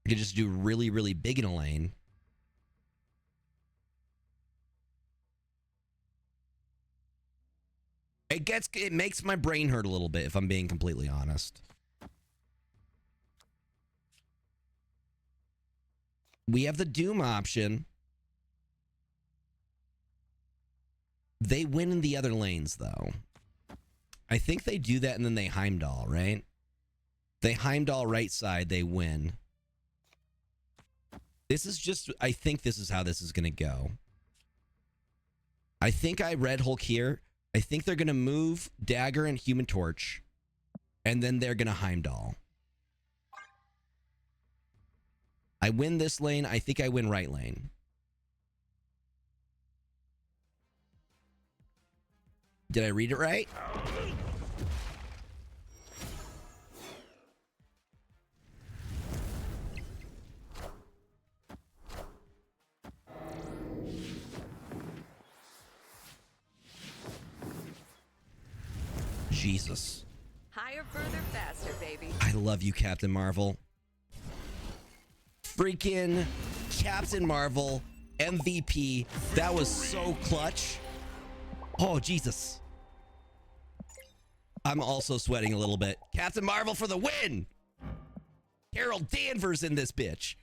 I could just do really, really big in a lane. It makes my brain hurt a little bit, if I'm being completely honest. We have the Doom option. They win in the other lanes, though. I think they do that and then they Heimdall, right? They Heimdall right side, they win. This is just... I think this is how this is going to go. I think I Red Hulk here. I think they're going to move Dagger and Human Torch. And then they're going to Heimdall. I win this lane. I think I win right lane. Did I read it right? Jesus. Higher, further, faster, baby. I love you, Captain Marvel. Freaking Captain Marvel, MVP. That was so clutch. Oh, Jesus. I'm also sweating a little bit. Captain Marvel for the win. Carol Danvers in this bitch.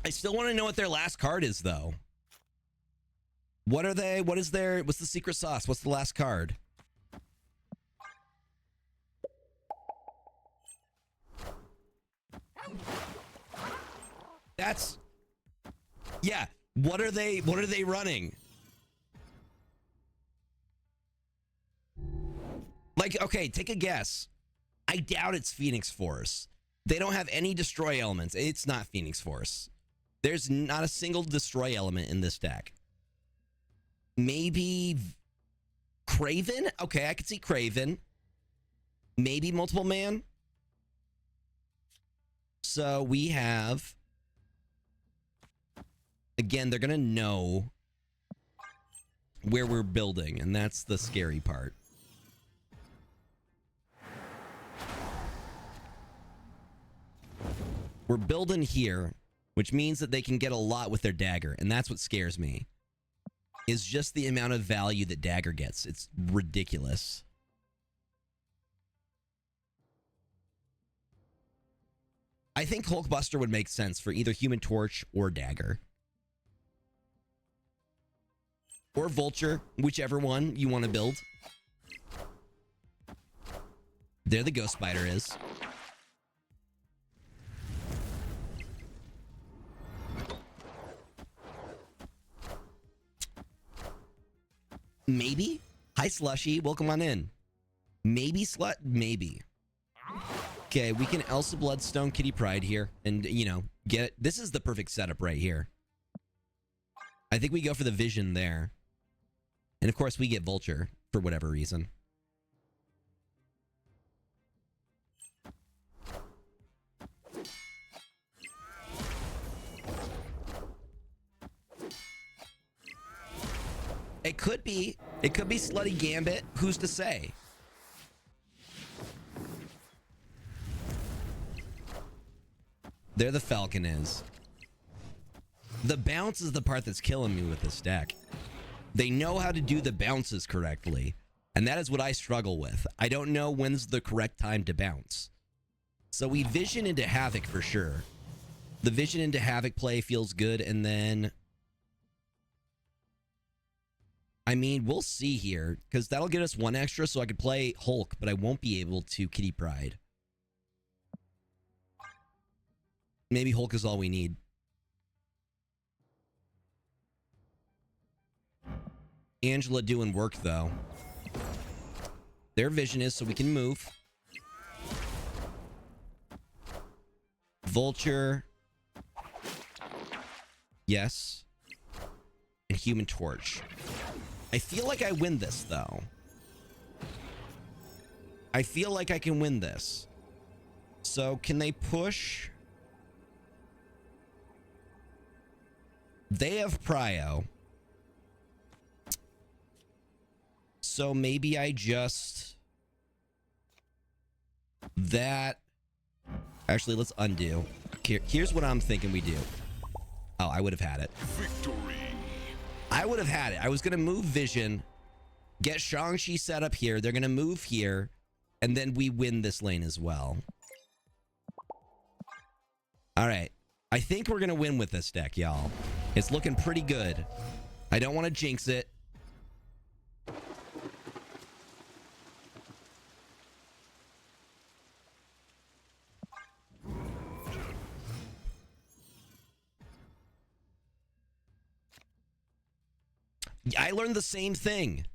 I still want to know what their last card is, though. What are they? What is their... What's the secret sauce? What's the last card? That's... Yeah. What are they running? Like, okay, take a guess. I doubt it's Phoenix Force. They don't have any destroy elements. It's not Phoenix Force. There's not a single destroy element in this deck. Maybe Craven? Okay, I could see Craven. Maybe Multiple Man. So we have... Again, they're going to know where we're building, and that's the scary part. We're building here, which means that they can get a lot with their dagger, and that's what scares me. Is just the amount of value that dagger gets. It's ridiculous. I think Hulkbuster would make sense for either Human Torch or dagger. Or Vulture, whichever one you want to build. There the Ghost Spider is. Maybe? Hi, Slushy. Welcome on in. Maybe, Slut? Maybe. Okay, we can Elsa Bloodstone Kitty Pryde here. And, you know, get it. This is the perfect setup right here. I think we go for the Vision there. And, of course, we get Vulture for whatever reason. It could be. It could be Slutty Gambit. Who's to say? There the Falcon is. The bounce is the part that's killing me with this deck. They know how to do the bounces correctly. And that is what I struggle with. I don't know when's the correct time to bounce. So we Vision into Havoc for sure. The Vision into Havoc play feels good, and then... I mean, we'll see here, because that'll get us one extra, so I could play Hulk, but I won't be able to Kitty Pryde. Maybe Hulk is all we need. Angela doing work, though. Their Vision is so we can move. Vulture. Yes. And Human Torch. I feel like I win this, though. I feel like I can win this. So, can they push? They have Prio. So, maybe I just... That... Actually, let's undo. Here's what I'm thinking we do. Oh, I would have had it. Victory. I would have had it. I was going to move Vision, get Shang-Chi set up here. They're going to move here, and then we win this lane as well. All right. I think we're going to win with this deck, y'all. It's looking pretty good. I don't want to jinx it. I learned the same thing.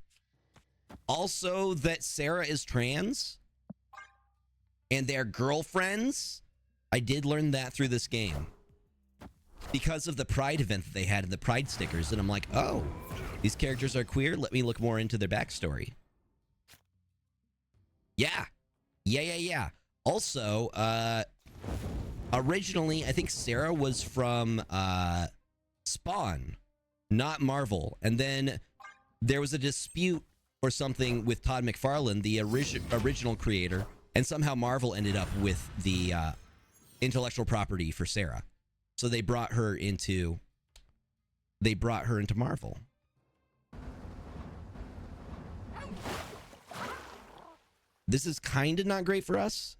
Also, that Sarah is trans and they're girlfriends. I did learn that through this game because of the Pride event that they had in the Pride stickers. And I'm like, oh, these characters are queer. Let me look more into their backstory. Yeah. Also, Originally, I think Sarah was from Spawn, not Marvel. And then there was a dispute or something with Todd McFarlane, the original creator, and somehow Marvel ended up with the intellectual property for Sarah. So they brought her into Marvel. This is kind of not great for us.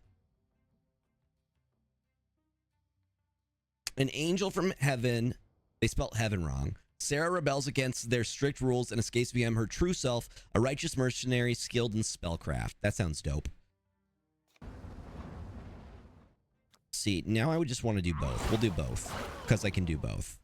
An angel from heaven. They spelt heaven wrong. Sarah rebels against their strict rules and escapes to become her true self, a righteous mercenary skilled in spellcraft. That sounds dope. See, now I would just want to do both. We'll do both because I can do both.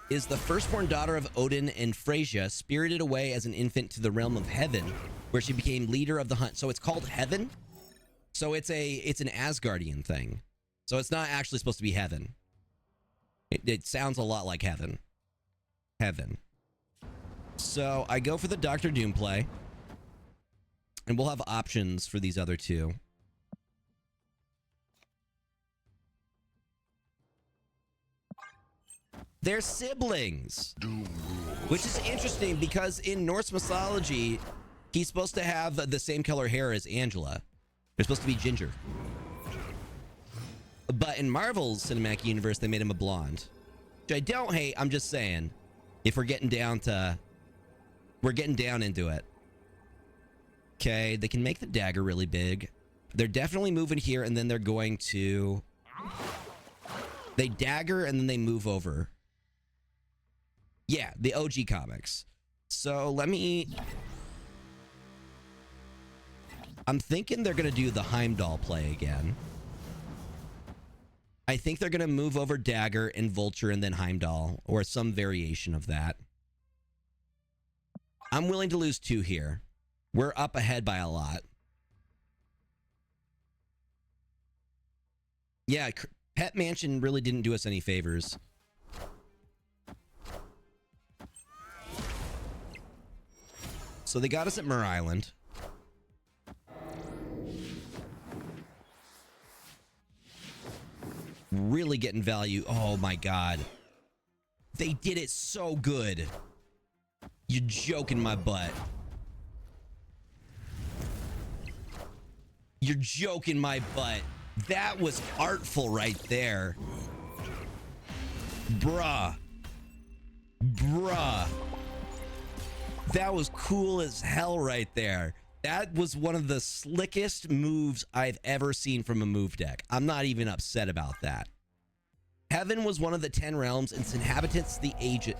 Is the firstborn daughter of Odin and Freyja spirited away as an infant to the realm of heaven, where she became leader of the hunt. So it's called heaven. So it's an Asgardian thing. So it's not actually supposed to be heaven. It sounds a lot like heaven. Heaven. So I go for the Doctor Doom play, and we'll have options for these other two. They're siblings, which is interesting because in Norse mythology, he's supposed to have the same color hair as Angela. They're supposed to be ginger. But in Marvel's cinematic universe, they made him a blonde. Which I don't hate, I'm just saying. If we're getting down into it. Okay, they can make the dagger really big. They're definitely moving here, and then they're going to... They dagger, and then they move over. Yeah, the OG comics. So let me... I'm thinking they're going to do the Heimdall play again. I think they're going to move over Dagger and Vulture and then Heimdall, or some variation of that. I'm willing to lose 2 here. We're up ahead by a lot. Yeah, Pet Mansion really didn't do us any favors. So they got us at Mur Island. Really getting value. Oh my god. They did it so good. You're joking my butt. You're joking my butt. That was artful right there. Bruh. Bruh. That was cool as hell right there. That was one of the slickest moves I've ever seen from a move deck. I'm not even upset about that. Heaven was one of the 10 realms, and its inhabitants, the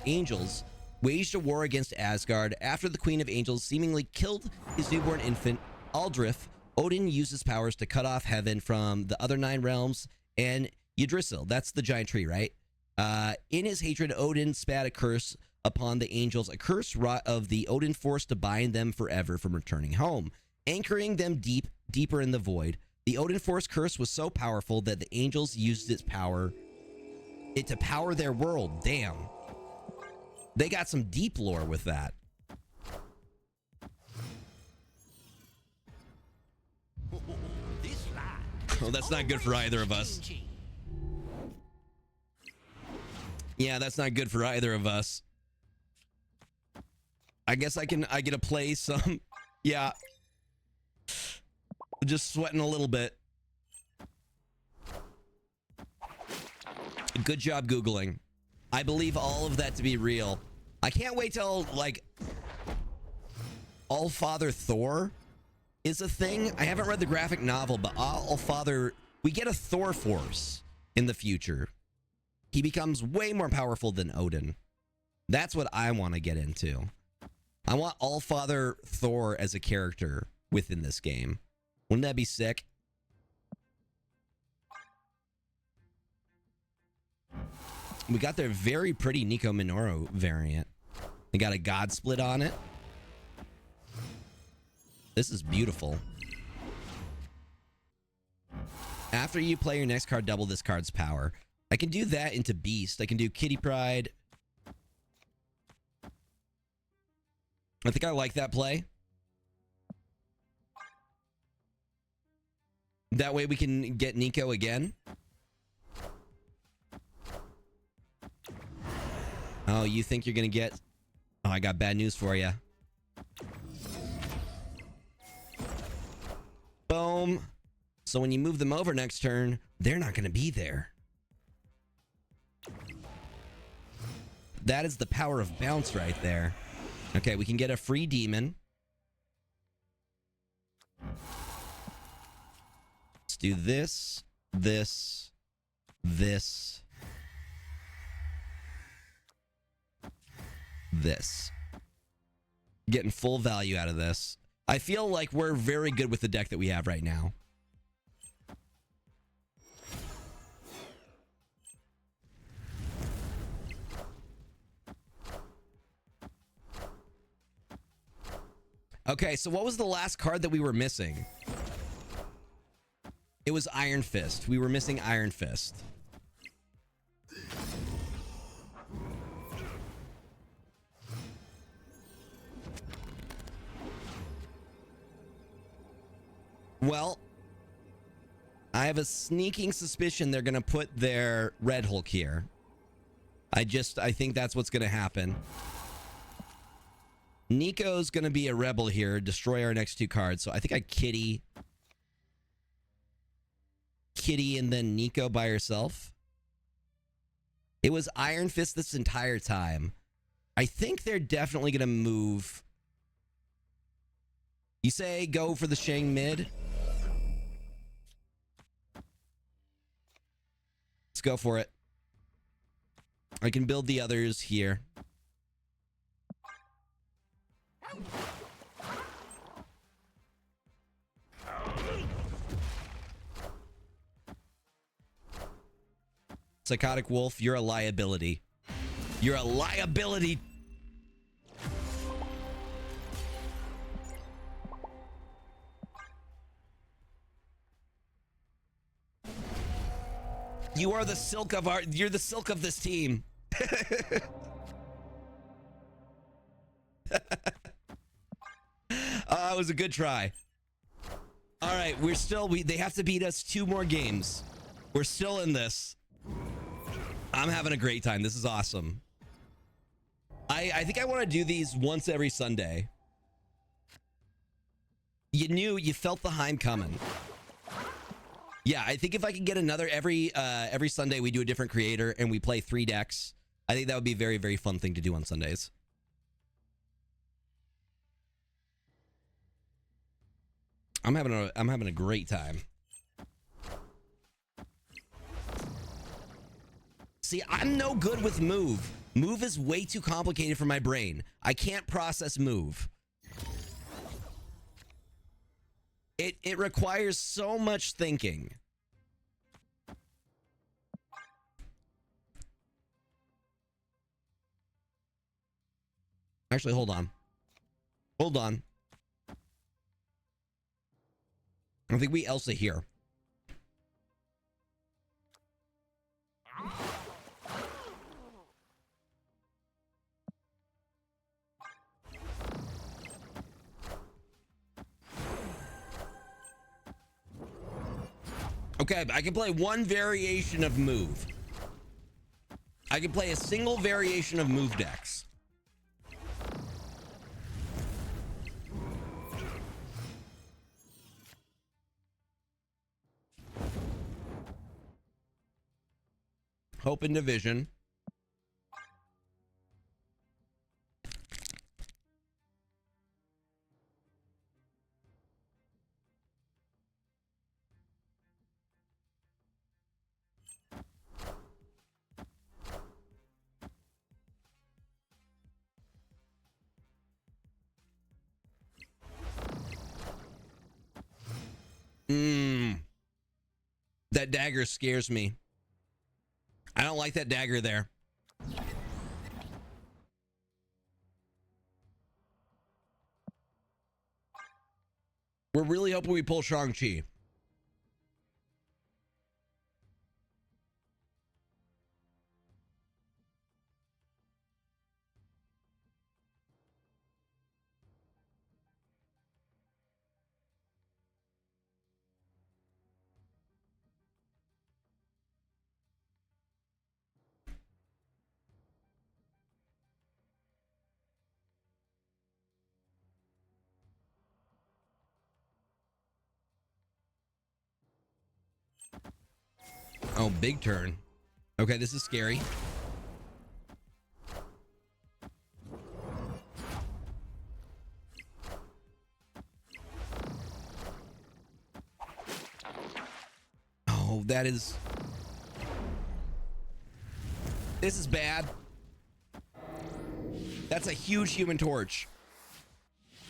angels, waged a war against Asgard. After the Queen of Angels seemingly killed his newborn infant, Aldrich, Odin used his powers to cut off heaven from the other 9 realms, and Yggdrasil, that's the giant tree, right? In his hatred, Odin spat a curse upon the angels, a curse wrought of the Odin force to bind them forever from returning home, anchoring them deeper in the void. The Odin force curse was so powerful that the angels used it to power their world. Damn. They got some deep lore with that. Oh, that's not good for either of us. Yeah, that's not good for either of us. I guess I get to play some. Yeah. Just sweating a little bit. Good job Googling. I believe all of that to be real. I can't wait till, like, All-Father Thor is a thing. I haven't read the graphic novel, but All-Father... We get a Thor force in the future. He becomes way more powerful than Odin. That's what I want to get into. I want All-Father Thor as a character within this game. Wouldn't that be sick? We got their very pretty Nico Minoru variant. They got a God split on it. This is beautiful. After you play your next card, double this card's power. I can do that into Beast. I can do Kitty Pryde. I think I like that play. That way we can get Nico again. Oh, you think you're going to get... Oh, I got bad news for you. Boom. So when you move them over next turn, they're not going to be there. That is the power of bounce right there. Okay, we can get a free demon. Let's do this, this, this, this. Getting full value out of this. I feel like we're very good with the deck that we have right now. Okay, so what was the last card that we were missing? It was Iron Fist. We were missing Iron Fist. Well, I have a sneaking suspicion they're going to put their Red Hulk here. I think that's what's going to happen. Nico's going to be a rebel here, destroy our next two cards. So I think I Kitty and then Nico by herself. It was Iron Fist this entire time. I think they're definitely going to move. You say go for the Shang mid? Let's go for it. I can build the others here. Psychotic Wolf, you're a liability. You're a liability. You are the silk of our... You're the silk of this team. It was a good try. All right, we're still... They have to beat us 2 more games. We're still in this. I'm having a great time. This is awesome. I think I want to do these once every Sunday. You felt the Heim coming. Yeah, I think if I can get another every Sunday we do a different creator and we play 3 decks, I think that would be a very, very fun thing to do on Sundays. I'm having a great time. See, I'm no good with move. Move is way too complicated for my brain. I can't process move. It requires so much thinking. Actually, hold on. Hold on. I think we Elsa here. Okay, I can play one variation of move. I can play a single variation of move decks. Hope and Division. That dagger scares me. I don't like that dagger there. We're really hoping we pull Shang-Chi. Oh, big turn. Okay, this is scary. Oh, that is... This is bad. That's a huge Human Torch.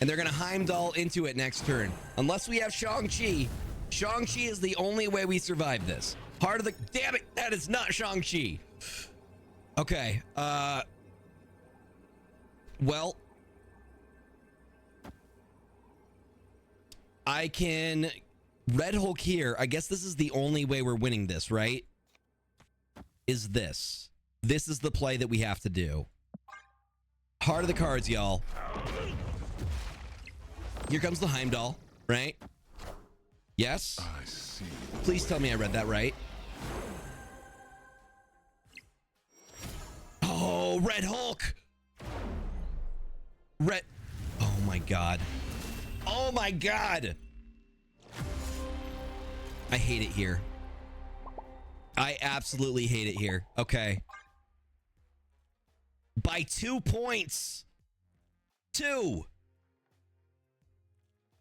And they're going to Heimdall into it next turn. Unless we have Shang-Chi. Shang-Chi is the only way we survive this. Heart of the... Damn it! That is not Shang-Chi. Okay. Well... I can... Red Hulk here. I guess this is the only way we're winning this, right? Is this. This is the play that we have to do. Heart of the cards, y'all. Here comes the Heimdall, right? Yes? I see. Please tell me I read that right. Oh, Red Hulk! Red... Oh my god. Oh my god! I hate it here. I absolutely hate it here. Okay. By 2 points. 2.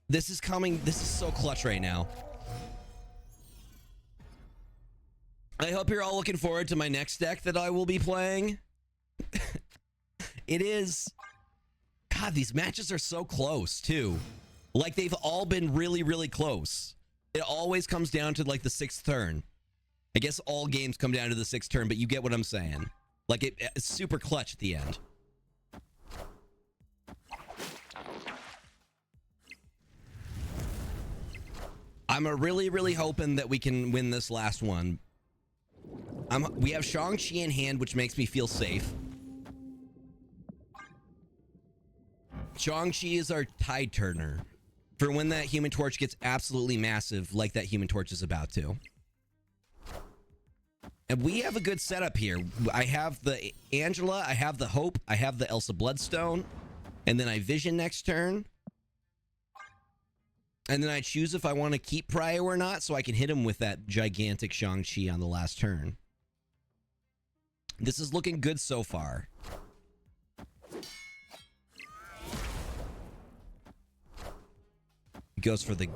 This is coming. This is so clutch right now. I hope you're all looking forward to my next deck that I will be playing. It is. God, these matches are so close too. Like they've all been really, really close. It always comes down to like the 6th turn. I guess all games come down to the 6th turn, but you get what I'm saying. Like it's super clutch at the end. I'm really, really hoping that we can win this last one. We have Shang-Chi in hand, which makes me feel safe. Shang-Chi is our tide turner for when that Human Torch gets absolutely massive, like that Human Torch is about to. And we have a good setup here. I have the Angela, I have the Hope, I have the Elsa Bloodstone, and then I Vision next turn. And then I choose if I want to keep Prio or not, so I can hit him with that gigantic Shang-Chi on the last turn. This is looking good so far. He goes for the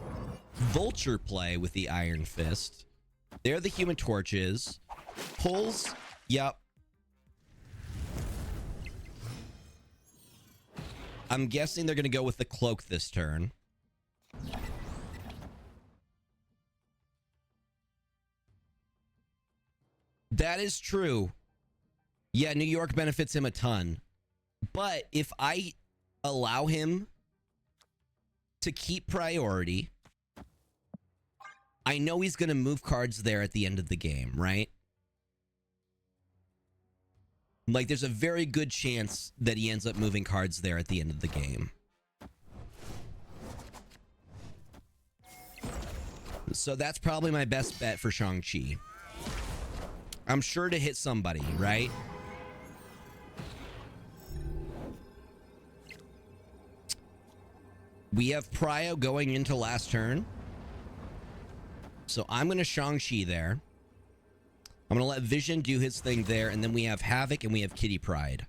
Vulture play with the Iron Fist. There the Human Torches. Pulls. Yep. I'm guessing they're going to go with the Cloak this turn. That is true. Yeah, New York benefits him a ton. But if I allow him to keep priority, I know he's going to move cards there at the end of the game, right? Like, there's a very good chance that he ends up moving cards there at the end of the game. So that's probably my best bet for Shang-Chi. I'm sure to hit somebody, right? We have Prio going into last turn. So I'm going to Shang-Chi there. I'm going to let Vision do his thing there. And then we have Havoc and we have Kitty Pryde.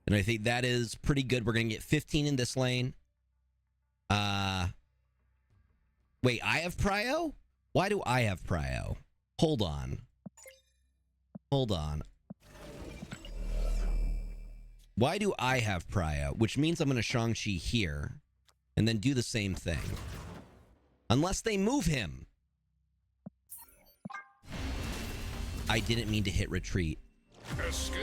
And I think that is pretty good. We're going to get 15 in this lane. Wait, I have Prio? Why do I have Prio? Hold on. Hold on. Why do I have Prio? Which means I'm going to Shang-Chi here. And then do the same thing. Unless they move him. I didn't mean to hit retreat. Escaped.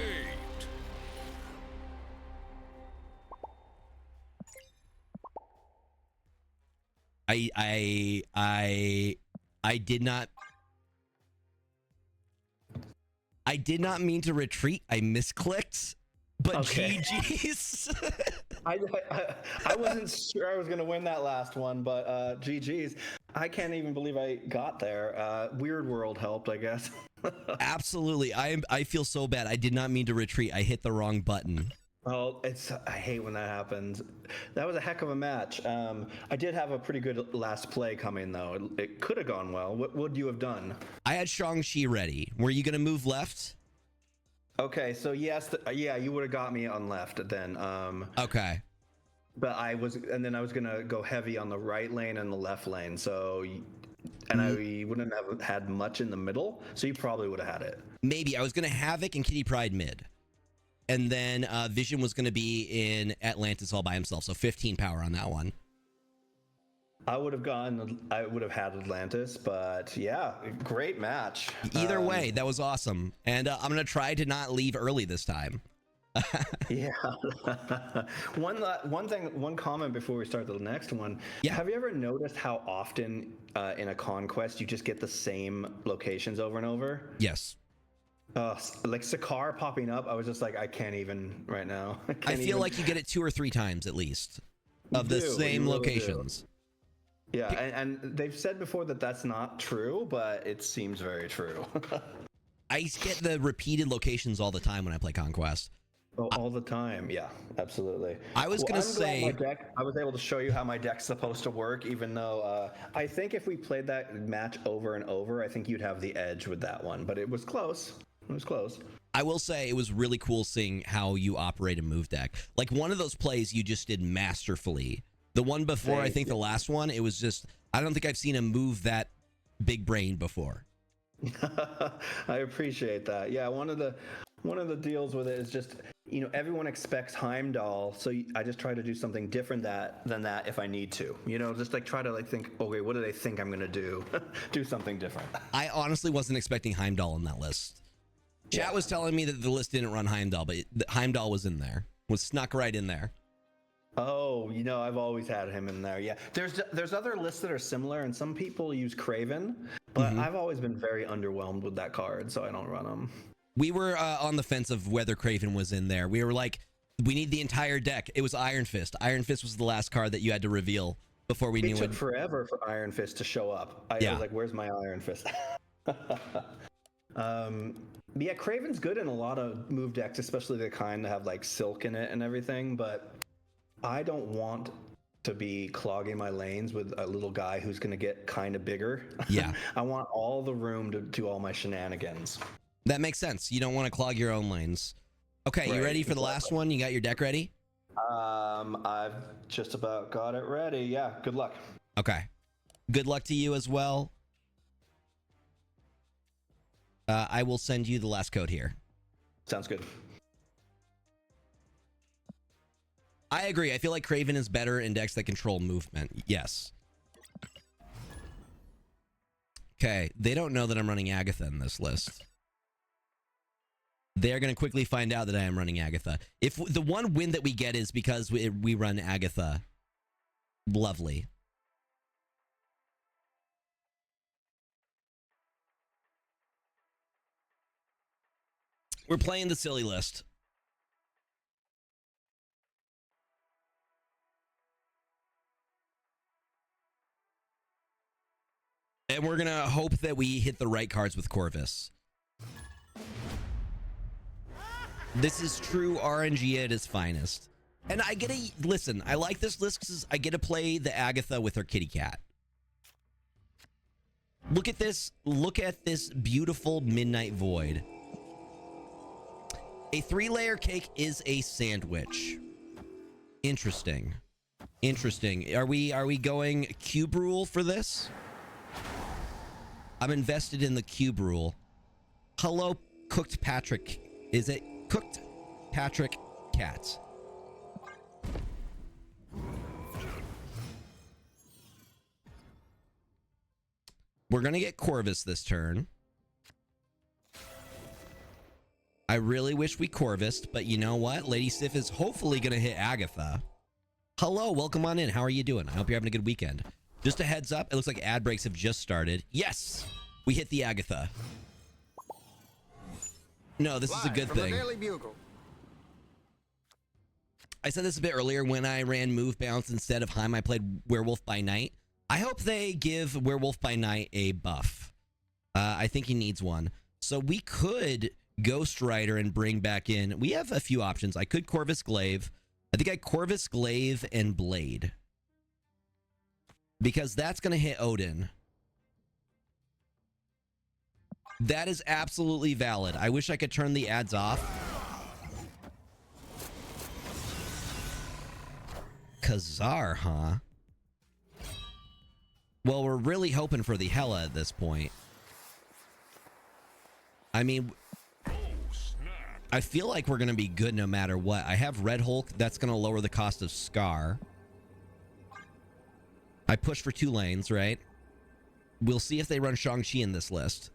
I did not. I did not mean to retreat. I misclicked. But Okay. GG's. I wasn't sure I was going to win that last one, but GG's. I can't even believe I got there. Weird World helped, I guess. Absolutely. I feel so bad. I did not mean to retreat. I hit the wrong button. Oh, I hate when that happens. That was a heck of a match. I did have a pretty good last play coming though. It could have gone well. What would you have done? I had Shang-Chi ready. Were you gonna move left? Okay, so yes, yeah, you would have got me on left then. Okay. But I was gonna go heavy on the right lane and the left lane. I wouldn't have had much in the middle, so you probably would have had it. Maybe I was gonna Havoc and Kitty Pryde mid. And then Vision was going to be in Atlantis all by himself. So 15 power on that one. I would have had Atlantis, but yeah, great match. Either way, that was awesome. And I'm going to try to not leave early this time. Yeah. One comment before we start the next one. Yeah. Have you ever noticed how often in a conquest you just get the same locations over and over? Yes. Like Sakar popping up, I was just like, I can't even right now. I feel like you get it 2 or 3 times at least of the same locations. Yeah, and they've said before that that's not true, but it seems very true. I get the repeated locations all the time when I play Conquest. Oh, all the time. Yeah, absolutely. I was going to say... I was able to show you how my deck's supposed to work, even though I think if we played that match over and over, I think you'd have the edge with that one, but it was close. It was close. I will say it was really cool seeing how you operate a move deck. Like one of those plays you just did masterfully. The one before, I think the last one, it was just, I don't think I've seen a move that big brain before. I appreciate that. Yeah, one of the deals with it is just, everyone expects Heimdall, so I just try to do something different than that if I need to. Just like try to like think, okay, what do they think I'm gonna do? Do something different. I honestly wasn't expecting Heimdall on that list. Chat was telling me that the list didn't run Heimdall, but Heimdall was in there. Was snuck right in there. Oh, I've always had him in there. Yeah, there's other lists that are similar, and some people use Craven, but I've always been very underwhelmed with that card, so I don't run them. We were on the fence of whether Craven was in there. We were like, we need the entire deck. It was Iron Fist. Iron Fist was the last card that you had to reveal before we knew it. It took forever for Iron Fist to show up. I was like, where's my Iron Fist? Yeah, Craven's good in a lot of move decks, especially the kind that have like silk in it and everything, but I don't want to be clogging my lanes with a little guy who's going to get kind of bigger. Yeah. I want all the room to do all my shenanigans. That makes sense. You don't want to clog your own lanes. Okay, right, you ready for the last one? You got your deck ready? I've just about got it ready. Yeah, good luck. Okay. Good luck to you as well. I will send you the last code here. Sounds good. I agree. I feel like Craven is better in decks that control movement. Yes. Okay. They don't know that I'm running Agatha in this list. They're going to quickly find out that I am running Agatha. If the one win that we get is because we run Agatha, lovely. We're playing the silly list. And we're going to hope that we hit the right cards with Corvus. This is true RNG at its finest. And I get to, listen, I like this list because I get to play the Agatha with her kitty cat. Look at this. Look at this beautiful Midnight Void. A 3-layer cake is a sandwich. Interesting. Interesting. Are we going cube rule for this? I'm invested in the cube rule. Hello, Cooked Patrick. Is it Cooked Patrick Cat? We're going to get Corvus this turn. I really wish we Corvused, but you know what? Lady Sif is hopefully going to hit Agatha. Hello, welcome on in. How are you doing? I hope you're having a good weekend. Just a heads up, it looks like ad breaks have just started. Yes, we hit the Agatha. No, this is a good thing. I said this a bit earlier when I ran Move Bounce instead of Heim. I played Werewolf by Night. I hope they give Werewolf by Night a buff. I think he needs one. So we could Ghost Rider and bring back in. We have a few options. I could Corvus Glaive. I think I Corvus Glaive and Blade. Because that's going to hit Odin. That is absolutely valid. I wish I could turn the ads off. Khazar, huh? Well, we're really hoping for the Hela at this point. I mean, I feel like we're going to be good no matter what. I have Red Hulk. That's going to lower the cost of Scar. I push for 2 lanes, right? We'll see if they run Shang-Chi in this list.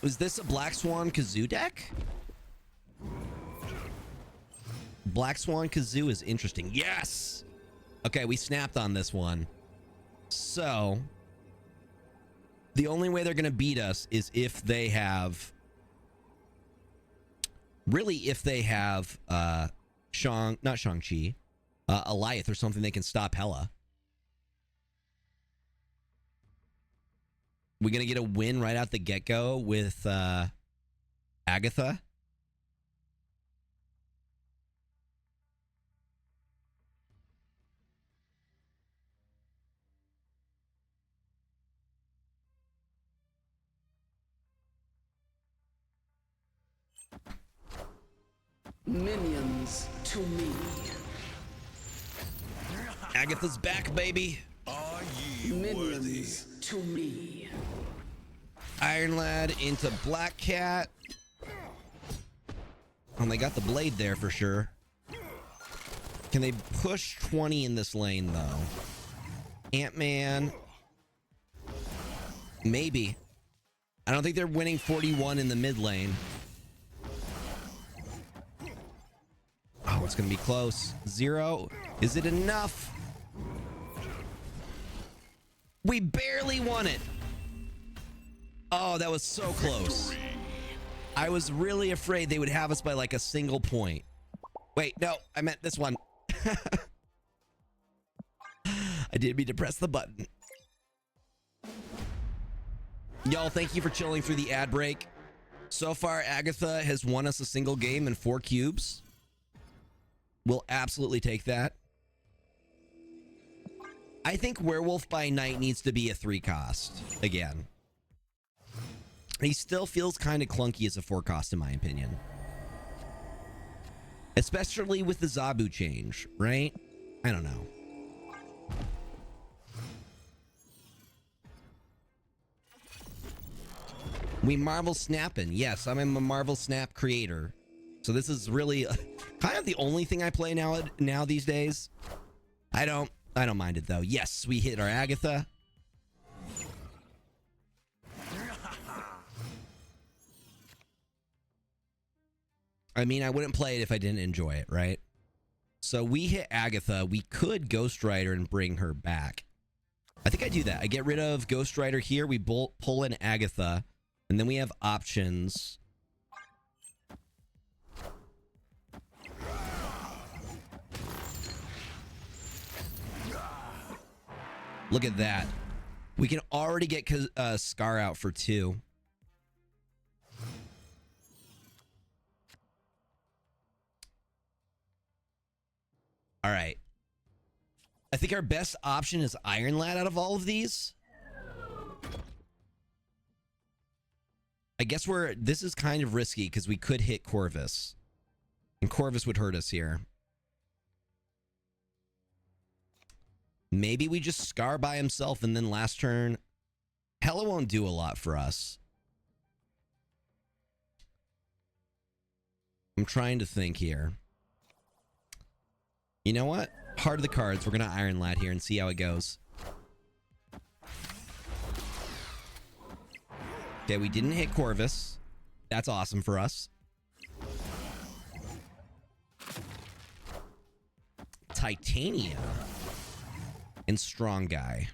Is this a Black Swan Kazoo deck? Black Swan Kazoo is interesting. Yes! Okay, we snapped on this one. So, the only way they're going to beat us is if they have... Really, if they have not Shang-Chi, Alioth or something they can stop Hela. We're going to get a win right out the get-go with Agatha. Minions to me. Agatha's back, baby. Are ye worthy? Minions to me. Iron Lad into Black Cat. Oh, they got the blade there for sure. Can they push 20 in this lane, though? Ant-Man. Maybe. I don't think they're winning 41 in the mid lane. Oh, it's going to be close. 0. Is it enough? We barely won it. Oh, that was so close. I was really afraid they would have us by like a single point. Wait, no, I meant this one. I didn't mean to press the button. Y'all, thank you for chilling through the ad break. So far, Agatha has won us a single game in 4 cubes. We'll absolutely take that. I think Werewolf by Night needs to be a 3 cost again. He still feels kind of clunky as a 4 cost in my opinion. Especially with the Zabu change, right? I don't know. We Marvel snapping. Yes, I'm a Marvel Snap creator. So this is really kind of the only thing I play now these days. I don't mind it though. Yes, we hit our Agatha. I mean, I wouldn't play it if I didn't enjoy it, right? So we hit Agatha. We could Ghost Rider and bring her back. I think I do that. I get rid of Ghost Rider here. We pull in Agatha. And then we have options. Look at that. We can already get Scar out for 2. All right. I think our best option is Iron Lad out of all of these. I guess this is kind of risky because we could hit Corvus. And Corvus would hurt us here. Maybe we just Scar by himself and then last turn. Hela won't do a lot for us. I'm trying to think here. You know what? Heart of the cards. We're going to Iron Lad here and see how it goes. Okay, we didn't hit Corvus. That's awesome for us. Titania. And Strong Guy.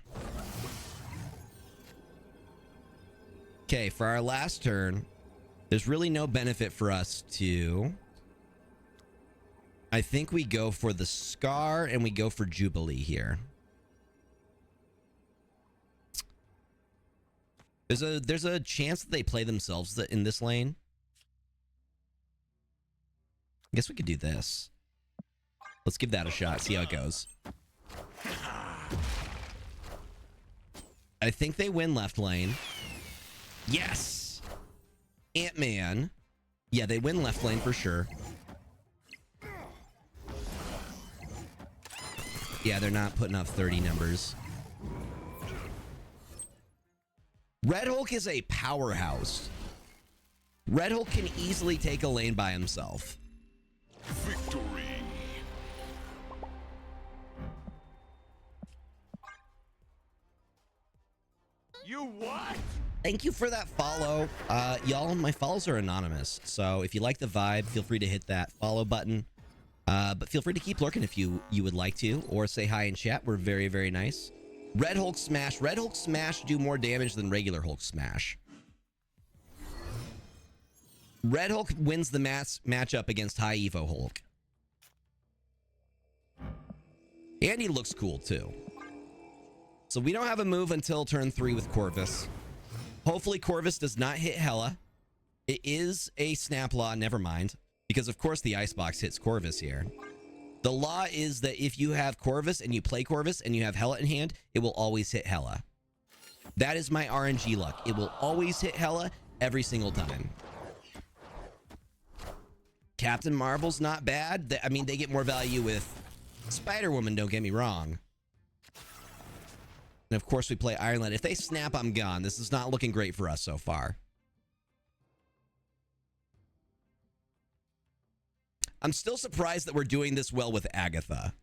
Okay, for our last turn, There's really no benefit for us to... I think we go for the Scar and we go for Jubilee here. There's a chance that they play themselves in this lane. I guess we could do this. Let's give that a shot, see how it goes. I think they win left lane. Yes! Ant-Man. Yeah, they win left lane for sure. Yeah, they're not putting up 30 numbers. Red Hulk is a powerhouse. Red Hulk can easily take a lane by himself. Victory. You what? Thank you for that follow. Y'all, my follows are anonymous. So if you like the vibe, feel free to hit that follow button. But feel free to keep lurking if you would like to, or say hi in chat. We're very, very nice. Red Hulk Smash. Red Hulk Smash do more damage than regular Hulk Smash. Red Hulk wins the matchup against High Evo Hulk. And he looks cool too. So we don't have a move until turn 3 with Corvus. Hopefully Corvus does not hit Hela. It is a snap law, never mind. Because of course the Icebox hits Corvus here. The law is that if you have Corvus and you play Corvus and you have Hela in hand, it will always hit Hela. That is my RNG luck. It will always hit Hela every single time. Captain Marvel's not bad. I mean, they get more value with Spider-Woman, don't get me wrong. And of course we play Iron Lad. If they snap, I'm gone. This is not looking great for us so far. I'm still surprised that we're doing this well with Agatha.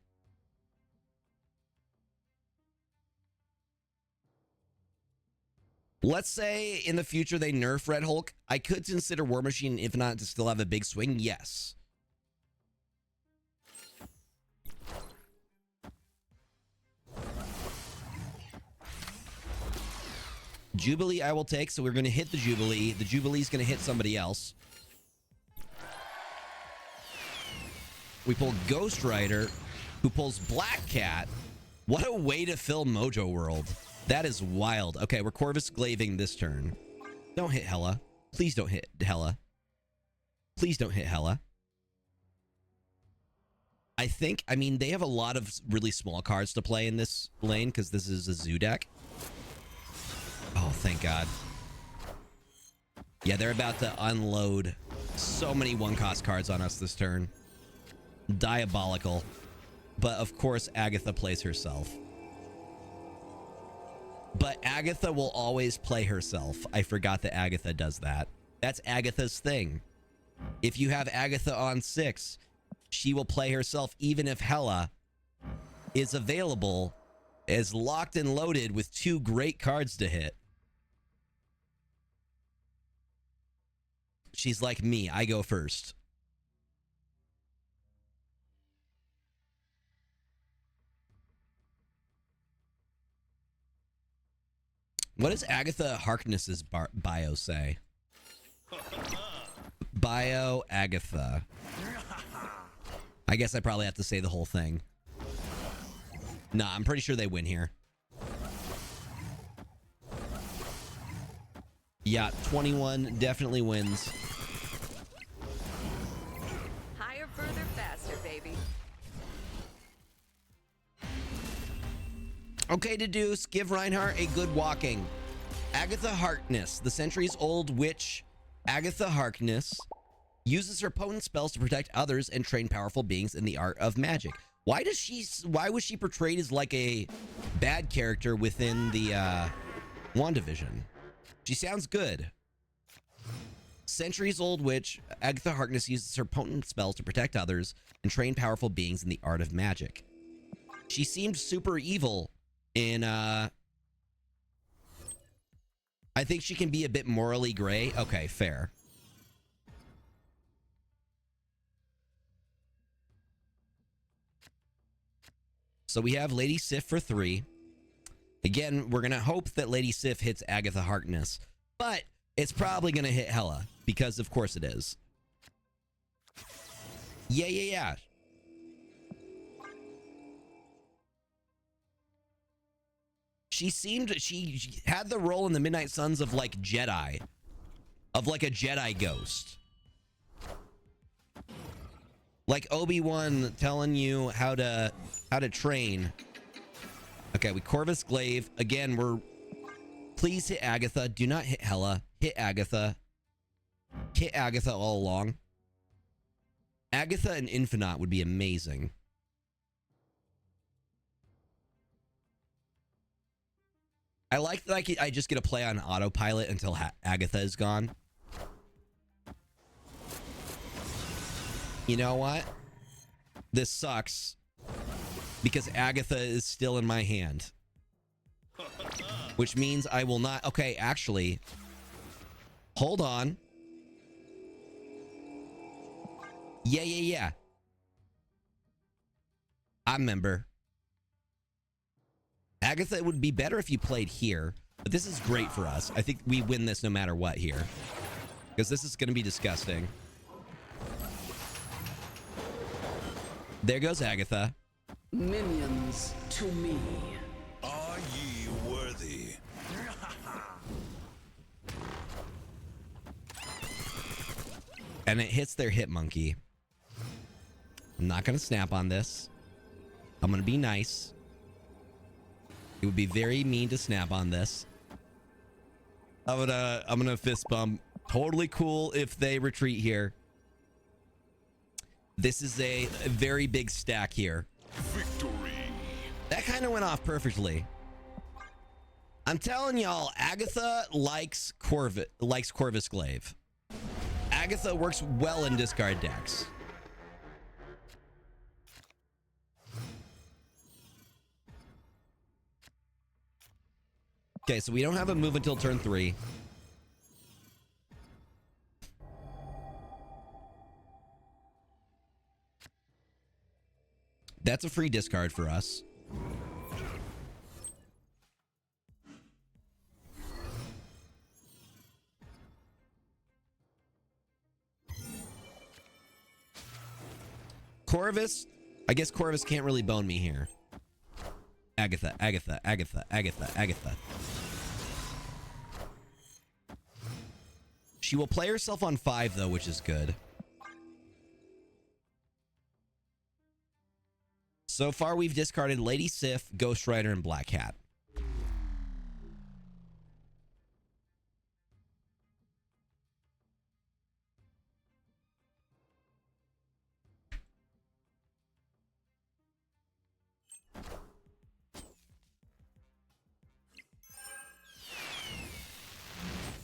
Let's say in the future they nerf Red Hulk. I could consider War Machine, if not, to still have a big swing. Yes. Jubilee I will take, so we're going to hit the Jubilee. The Jubilee's going to hit somebody else. We pull Ghost Rider, who pulls Black Cat. What a way to fill Mojo World. That is wild. Okay, we're Corvus Glaving this turn. Don't hit Hela. Please don't hit Hela. Please don't hit Hela. I mean, they have a lot of really small cards to play in this lane because this is a Zoo deck. Oh, thank God. Yeah, they're about to unload so many one-cost cards on us this turn. Diabolical. But of course Agatha plays herself. But Agatha will always play herself. I forgot that Agatha does that. That's Agatha's thing. If you have Agatha on 6, she will play herself even if Hela is available as locked and loaded with 2 great cards to hit. She's like me. I go first. What does Agatha Harkness's bio say? Bio Agatha. I guess I probably have to say the whole thing. Nah, I'm pretty sure they win here. Yeah, 21 definitely wins. Higher, further, faster, baby. Okay, Deduce, give Reinhardt a good walking. Agatha Harkness, the centuries-old witch Agatha Harkness, uses her potent spells to protect others and train powerful beings in the art of magic. Why was she portrayed as like a bad character within the WandaVision? She sounds good. Centuries-old witch Agatha Harkness uses her potent spells to protect others and train powerful beings in the art of magic. She seemed super evil in I think she can be a bit morally gray. Okay, fair. So we have Lady Sif for 3. Again, we're going to hope that Lady Sif hits Agatha Harkness. But It's probably going to hit Hella, because of course it is. Yeah. She had the role in the Midnight Suns of like Jedi. Of like a Jedi ghost. Like Obi-Wan telling you how to train. Okay, we Corvus Glaive. Again, we're... Please hit Agatha. Do not hit Hella. Hit Agatha. Hit Agatha all along. Agatha and Infinite would be amazing. I like that I just get to play on autopilot until Agatha is gone. You know what? This sucks. Because Agatha is still in my hand. Which means I will not... Okay, actually... Hold on. Yeah. I remember. Agatha, it would be better if you played here. But this is great for us. I think we win this no matter what here. Because this is going to be disgusting. There goes Agatha. Minions to me. Are ye worthy? And it hits their hit monkey. I'm not going to snap on this. I'm going to be nice. It would be very mean to snap on this. I'm gonna fist bump. Totally cool if they retreat here. This is a very big stack here. Victory. That kind of went off perfectly. I'm telling y'all, Agatha likes Corvus Glaive. Agatha works well in discard decks. Okay, so we don't have a move until turn 3. That's a free discard for us. Corvus, I guess Corvus can't really bone me here. Agatha. She will play herself on 5 though, which is good. So far we've discarded Lady Sif, Ghost Rider, and Black Hat.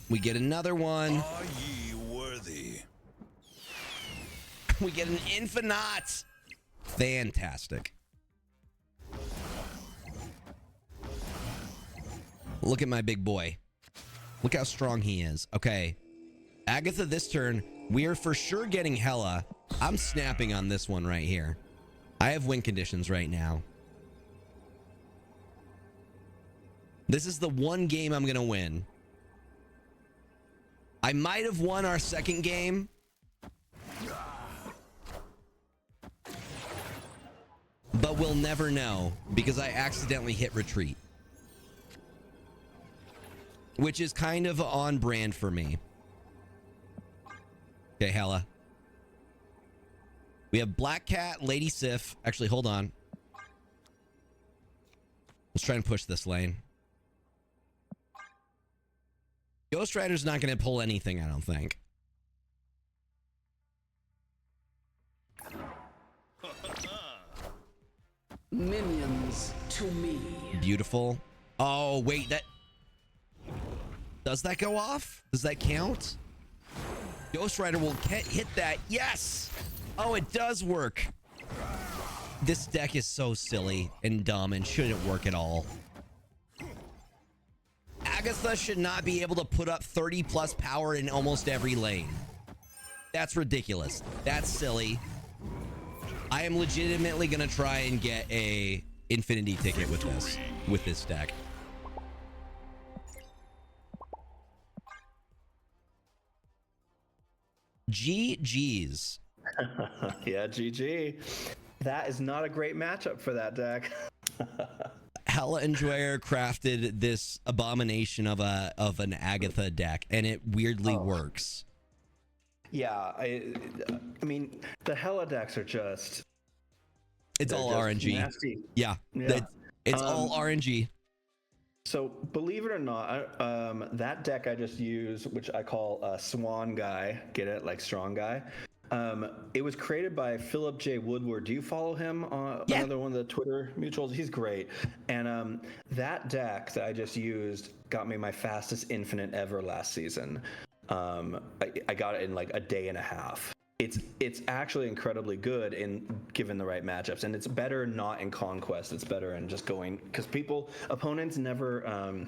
We get another one. Are ye worthy? We get an Infinite. Fantastic. Look at my big boy. Look how strong he is. Okay. Agatha this turn. We are for sure getting Hella. I'm snapping on this one right here. I have win conditions right now. This is the one game I'm going to win. I might have won our second game. But we'll never know because I accidentally hit retreat. Which is kind of on brand for me. Okay, Hella. We have Black Cat, Lady Sif. Actually, hold on. Let's try and push this lane. Ghost Rider's not going to pull anything, I don't think. Minions to me. Beautiful. Oh, wait, that... Does that go off? Does that count? Ghost Rider will hit that. Yes! Oh, it does work. This deck is so silly and dumb and shouldn't work at all. Agatha should not be able to put up 30 plus power in almost every lane. That's ridiculous. That's silly. I am legitimately gonna try and get a infinity ticket with this deck. GG's. Yeah, GG. That is not a great matchup for that deck. Hella Enjoyer crafted this abomination of an Agatha deck, and it weirdly works. Yeah, I mean, the Hella decks are just... It's all just RNG. nasty. Yeah. It's all RNG. So believe it or not, that deck I just used, which I call Swan Guy, get it, like strong guy. It was created by Philip J. Woodward. Do you follow him? Yeah. Another one of the Twitter mutuals. He's great. And that deck that I just used got me my fastest infinite ever last season. I got it in like a day and a half. It's actually incredibly good in given the right matchups, and it's better not in Conquest. It's better in just going, because opponents never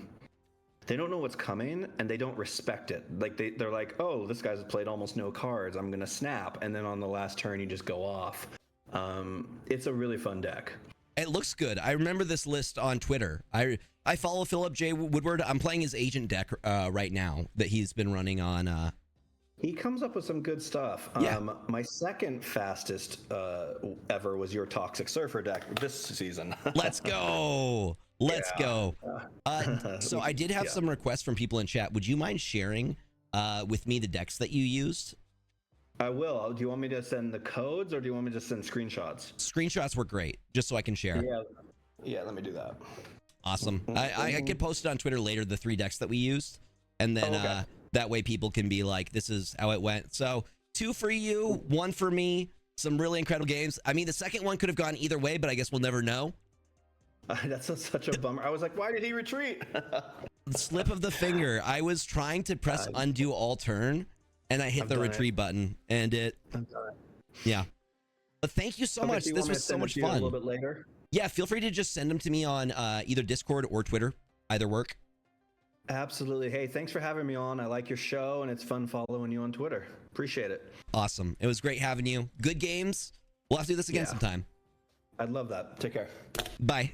they don't know what's coming and they don't respect it. Like they're like, oh, this guy's played almost no cards, I'm gonna snap, and then on the last turn you just go off. It's a really fun deck. It looks good. I remember this list on Twitter. I follow Philip J. Woodward. I'm playing his agent deck right now that he's been running on. He comes up with some good stuff. Yeah. My second fastest ever was your Toxic Surfer deck this season. Let's go. Let's go. So I did have some requests from people in chat. Would you mind sharing with me the decks that you used? I will. Do you want me to send the codes, or do you want me to send screenshots? Screenshots were great, just so I can share. Yeah, let me do that. Awesome. I could post it on Twitter later, the 3 decks that we used, and then that way people can be like, this is how it went. So 2 for you, 1 for me. Some really incredible games. I mean, the second one could have gone either way, but I guess we'll never know. That's such a bummer. I was like, why did he retreat? Slip of the finger. I was trying to press undo all turn, and I hit the retreat button, and yeah. But thank you so much. This was so much fun. A little bit later. Yeah, feel free to just send them to me on either Discord or Twitter. Either work. Absolutely. Hey, thanks for having me on. I like your show, and it's fun following you on Twitter. Appreciate it. Awesome. It was great having you. Good games. We'll have to do this again sometime. I'd love that. Take care. Bye.